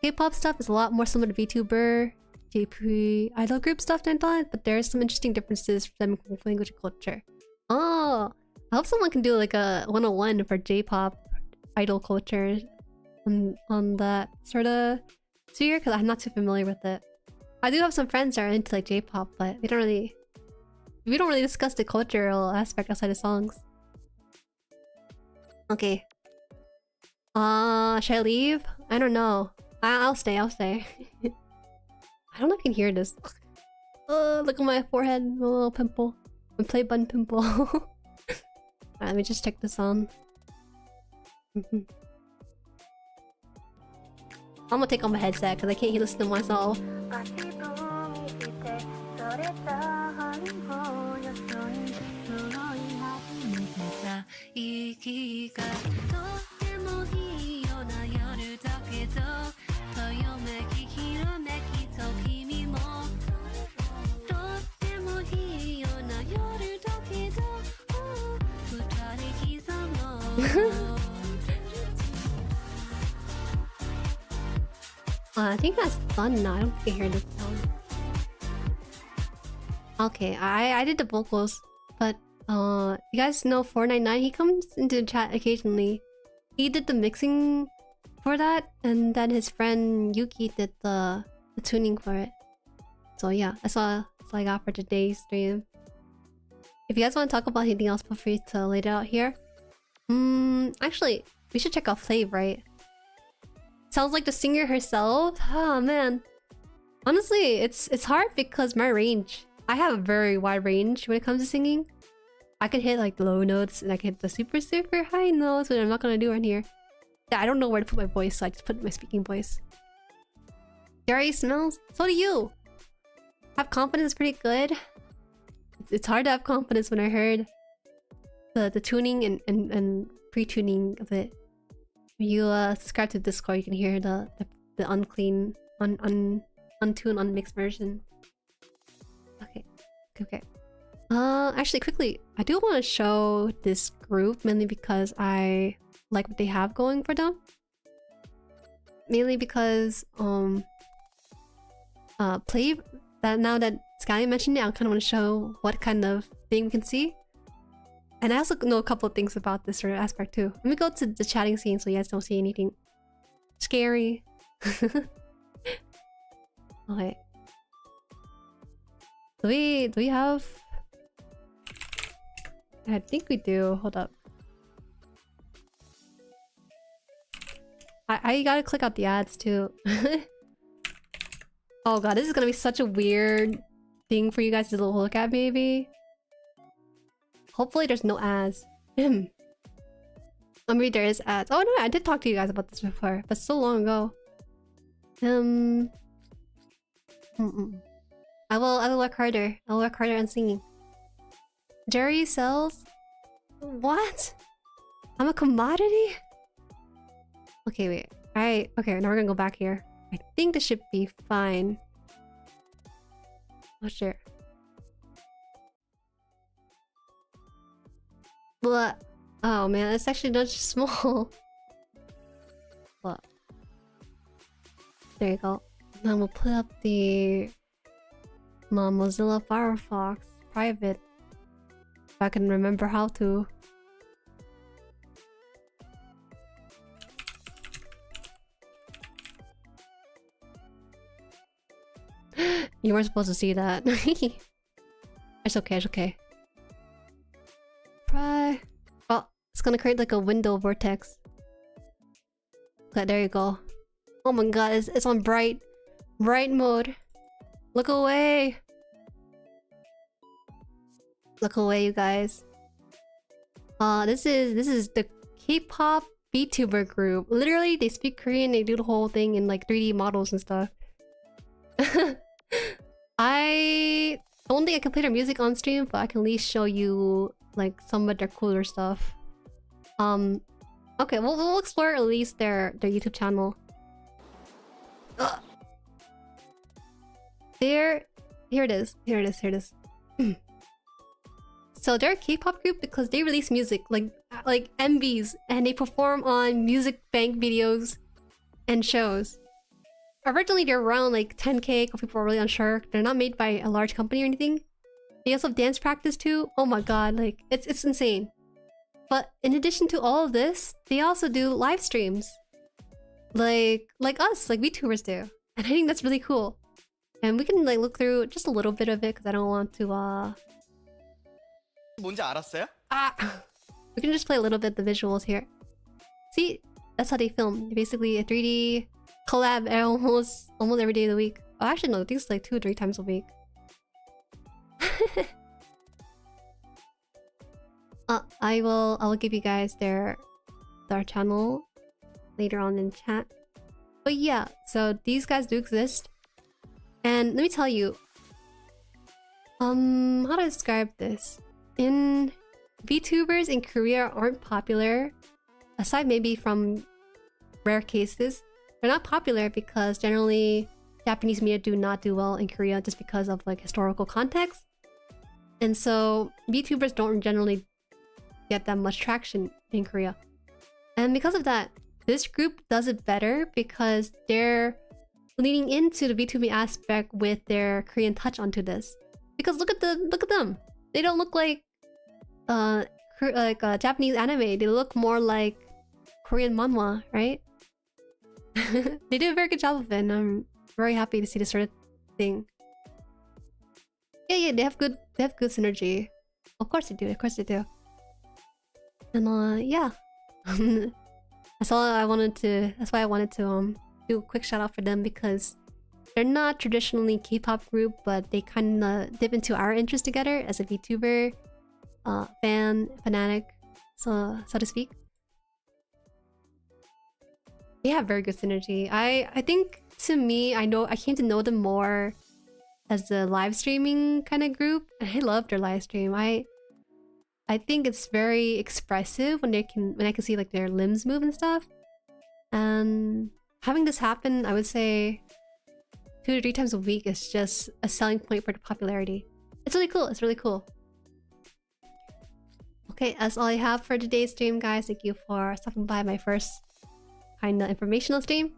K-pop stuff is a lot more similar to VTuber, JP idol group stuff than I thought, but there's some interesting differences from language and culture. Oh, I hope someone can do like a 101 for J-pop idol culture on that sort of sphere, because I'm not too familiar with it. I do have some friends that are into like J-pop, but we don't really discuss the cultural aspect outside of songs. Okay. Should I leave? I don't know. I'll stay. I don't know if you can hear this. Look at my forehead, my little pimple. My play button pimple. Alright, let me just check this on. I'm gonna take off my headset because I can't listen to myself. I think that's done now. I don't think I hear this sound. Okay, I did the vocals, but you guys know 499? He comes into the chat occasionally. He did the mixing for that, and then his friend Yuki did the tuning for it. So yeah, that's all I got for today's stream. If you guys want to talk about anything else, feel free to lay it out here. Actually, we should check out Flav, right? Sounds like the singer herself. Oh man, honestly, it's hard because my range. I have a very wide range when it comes to singing. I can hit like low notes and I can hit the super high notes, which I'm not gonna do right here. Yeah, I don't know where to put my voice, so I just put my speaking voice. Jueri smells. So do you. Have confidence pretty good. It's hard to have confidence when I heard the tuning and pre-tuning of it. If you subscribe to Discord, you can hear the unclean, untuned, unmixed version. Okay. Actually, quickly, I do want to show this group mainly because I like what they have going for them. Mainly because play that now that Sky mentioned it, I kind of want to show what kind of thing we can see. And I also know a couple of things about this sort of aspect too. Let me go to the chatting scene so you guys don't see anything scary. Okay. Do we have? I think we do. Hold up. I gotta click out the ads too. Oh god, this is gonna be such a weird thing for you guys to look at, maybe. Hopefully there's no ads. Maybe there is ads. Oh no, I did talk to you guys about this before, but so long ago. I will work harder. I'll work harder on singing. Jueri sells? What? I'm a commodity? Okay, wait. Alright, okay, now we're gonna go back here. I think this should be fine. Oh shit. But oh man, it's actually not just small. What? There you go. Now we'll put up the Mozilla Firefox private. If I can remember how to. You weren't supposed to see that. It's okay, it's okay. Oh, it's gonna create like a window vortex. Okay, there you go. Oh my god, it's on bright mode. Look away. Look away, you guys. This is the K-pop VTuber group. Literally, they speak Korean. They do the whole thing in like 3D models and stuff. I don't think I can play their music on stream, but I can at least show you like some of their cooler stuff. Okay, we'll explore at least their YouTube channel. Here it is. So they're a K-pop group because they release music like MVs, and they perform on music bank videos and shows. Originally they're around like 10k because people are really unsure. They're not made by a large company or anything. They also have dance practice too. Oh my god, like it's insane. But in addition to all of this, they also do live streams. Like us, like VTubers do. And I think that's really cool. And we can like look through just a little bit of it because I don't want to 뭔지 알았어요? we can just play a little bit of the visuals here. See, that's how they film. Basically a 3D collab almost every day of the week. Oh, actually no, I think it's like 2 or 3 times a week. I will give you guys their channel later on in chat. But yeah, so these guys do exist. And let me tell you, how to describe this? In VTubers in Korea aren't popular, aside maybe from rare cases. They're not popular because generally Japanese media do not do well in Korea just because of like historical context. And so VTubers don't generally get that much traction in Korea. And because of that, this group does it better because they're leaning into the VTubing aspect with their Korean touch onto this. Because look at them. They don't look like Japanese anime. They look more like Korean manhwa, right? They did a very good job of it, and I'm very happy to see this sort of thing. Yeah, they have good synergy. Of course they do. And yeah. That's why I wanted to do a quick shout out for them because they're not traditionally K-pop group, but they kind of dip into our interest together as a VTuber fanatic, so to speak. They have very good synergy. I think to me, I came to know them more as a live streaming kind of group, and I love their live stream. I think it's very expressive when I can see like their limbs move and stuff. And having this happen, I would say 2 to 3 times a week is just a selling point for the popularity. It's really cool. Okay, that's all I have for today's stream, guys. Thank you for stopping by my first kind of informational stream.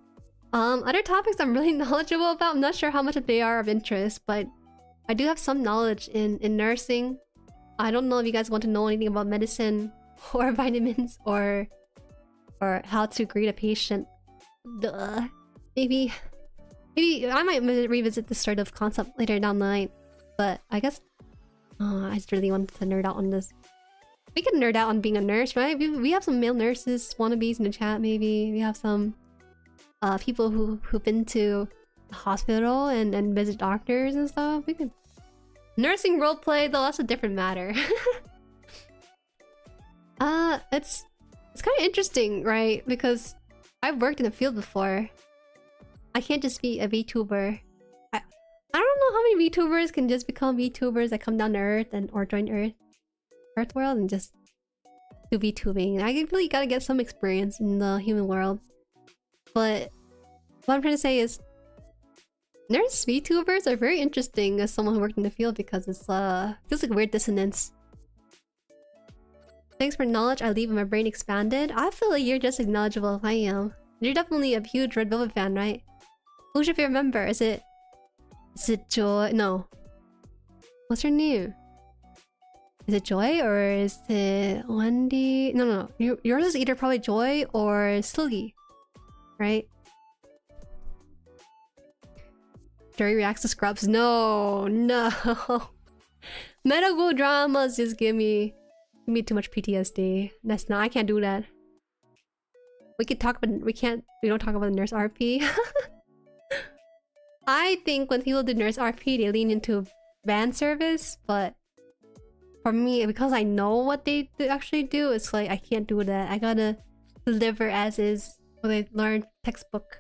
Other topics I'm really knowledgeable about. I'm not sure how much they are of interest, but I do have some knowledge in nursing. I don't know if you guys want to know anything about medicine or vitamins or how to greet a patient. Duh. Maybe I might revisit this sort of concept later down the line. But I guess I just really wanted to nerd out on this. We can nerd out on being a nurse, right? We have some male nurses wannabes in the chat. Maybe we have some people who've been to the hospital and visit doctors and stuff. We can nursing roleplay though. That's a different matter. It's kind of interesting, right? Because I've worked in the field before. I can't just be a VTuber. I don't know how many VTubers can just become VTubers that come down to Earth or join Earth world and just do VTubing. I really gotta get some experience in the human world. But what I'm trying to say is, nurse VTubers are very interesting as someone who worked in the field because it's feels like a weird dissonance. Thanks for knowledge. I leave my brain expanded. I feel like you're just as knowledgeable as I am. You're definitely a huge Red Velvet fan, right? Who's your favorite member? Is it Joy? No. What's her name? Is it Joy or is it Wendy? No. Yours is either probably Joy or Sluggy, right? Jueri reacts to Scrubs. No. Medical dramas just give me too much PTSD. That's not. I can't do that. We could talk, but we don't talk about the nurse RP. I think when people do nurse RP, they lean into van service, but for me, because I know what they actually do, it's like I can't do that. I gotta deliver as is what I learned textbook.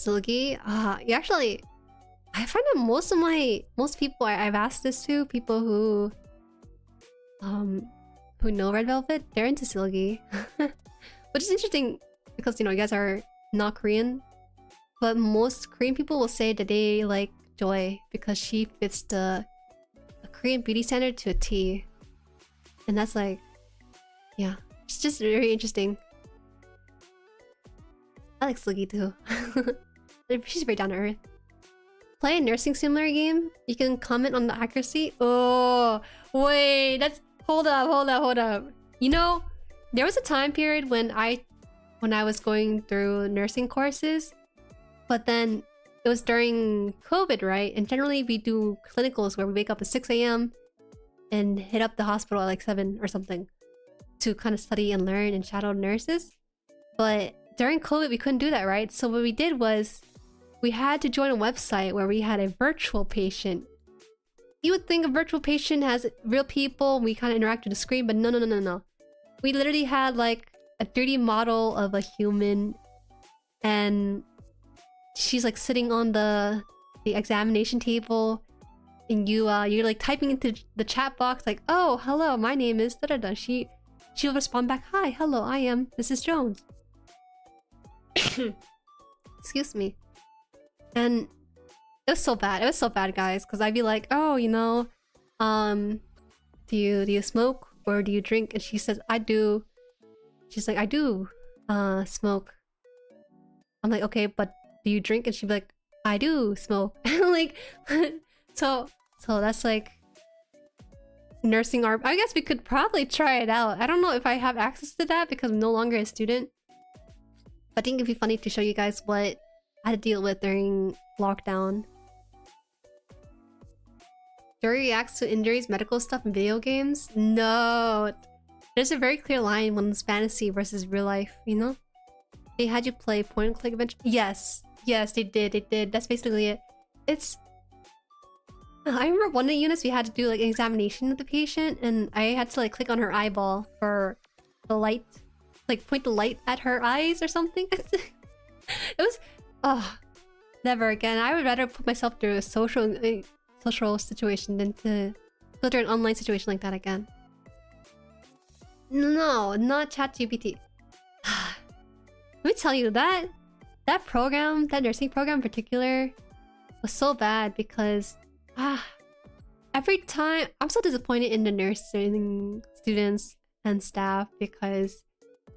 Silgi? You actually... I find that most people I've asked this to, people who know Red Velvet, they're into Silgi. Which is interesting because, you know, you guys are not Korean. But most Korean people will say that they like Joy because she fits the Korean beauty standard to a T. And that's like... yeah. It's just very interesting. I like Silgi too. She's very down to earth. Play a nursing simulator game. You can comment on the accuracy. Oh, wait, that's... hold up. You know, there was a time period when I was going through nursing courses, but then it was during COVID, right? And generally we do clinicals where we wake up at 6 a.m. and hit up the hospital at like 7 or something to kind of study and learn and shadow nurses. But during COVID, we couldn't do that, right? So what we did was we had to join a website where we had a virtual patient. You would think a virtual patient has real people, we kind of interact with the screen, but no. We literally had like a 3D model of a human, and she's like sitting on the examination table, and you're like typing into the chat box like, oh, hello, my name is da-da-da. She'll respond back, hi, hello, I am Mrs. Jones. Excuse me. And it was so bad, guys, because I'd be like, oh, you know, do you smoke or do you drink? And she says, I do. She's like, I do smoke. I'm like, okay, but do you drink? And she'd be like, I do smoke. Like, so that's like nursing our... I guess we could probably try it out. I don't know if I have access to that because I'm no longer a student. But I think it'd be funny to show you guys what I had to deal with during lockdown. Jueri reacts to injuries, medical stuff, in video games? No. There's a very clear line when it's fantasy versus real life, you know? They had you play point and click adventure. Yes, they did. That's basically it. It's... I remember one of the units we had to do like an examination of the patient, and I had to like click on her eyeball for the light, like point the light at her eyes or something. It was... oh, never again. I would rather put myself through a social situation than to go through an online situation like that again. No, not ChatGPT. Let me tell you, that program, that nursing program in particular, was so bad because every time I'm so disappointed in the nursing students and staff because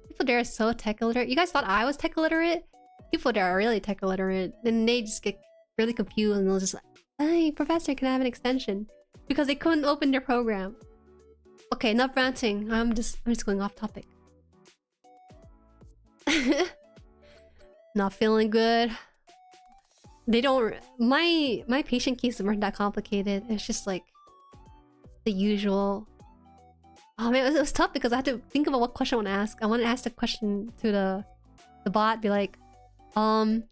people there are so tech illiterate. You guys thought I was tech illiterate? People there are really tech illiterate, and they just get really confused and they'll just like, hey, professor, can I have an extension? Because they couldn't open their program. Okay, enough ranting. I'm just going off topic. Not feeling good. They don't... My patient cases weren't that complicated. It's just like the usual. Oh man, it was tough because I had to think about what question I want to ask. I want to ask the question to the bot, be like, you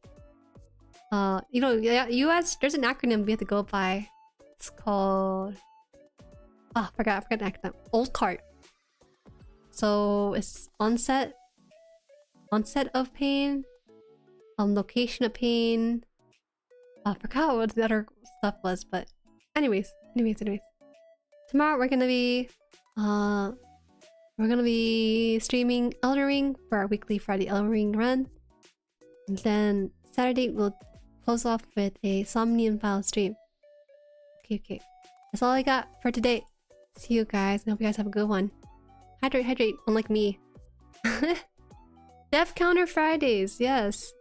know, US, there's an acronym we have to go by. It's called... oh, I forgot the acronym. Old cart. So it's onset of pain, location of pain. I forgot what the other stuff was, but anyways. Tomorrow we're gonna be streaming Elden Ring for our weekly Friday Elden Ring run, and then Saturday we'll close off with a Somnium File stream. Okay. That's all I got for today. See you guys. I hope you guys have a good one. Hydrate, unlike me. Death Counter Fridays, yes.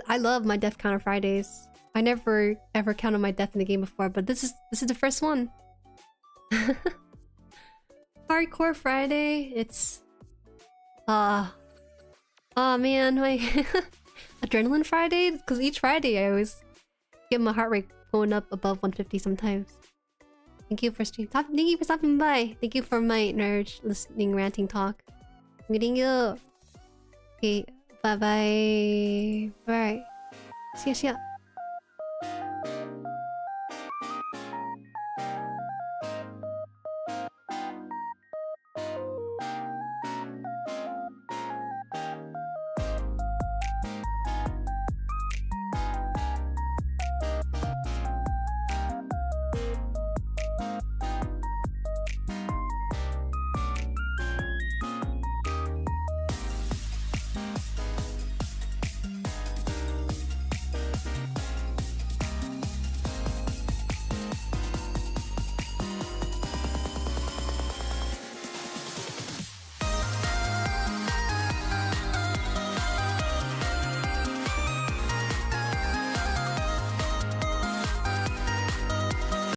I love my Death Counter Fridays. I never ever counted my death in the game before, but this is the first one. Hardcore Friday, it's... oh man, my... Adrenaline Friday? Because each Friday I always get my heart rate going up above 150 sometimes. Thank you for thank you for stopping by. Thank you for my nerd listening ranting talk. Thank you. Okay, bye. See ya.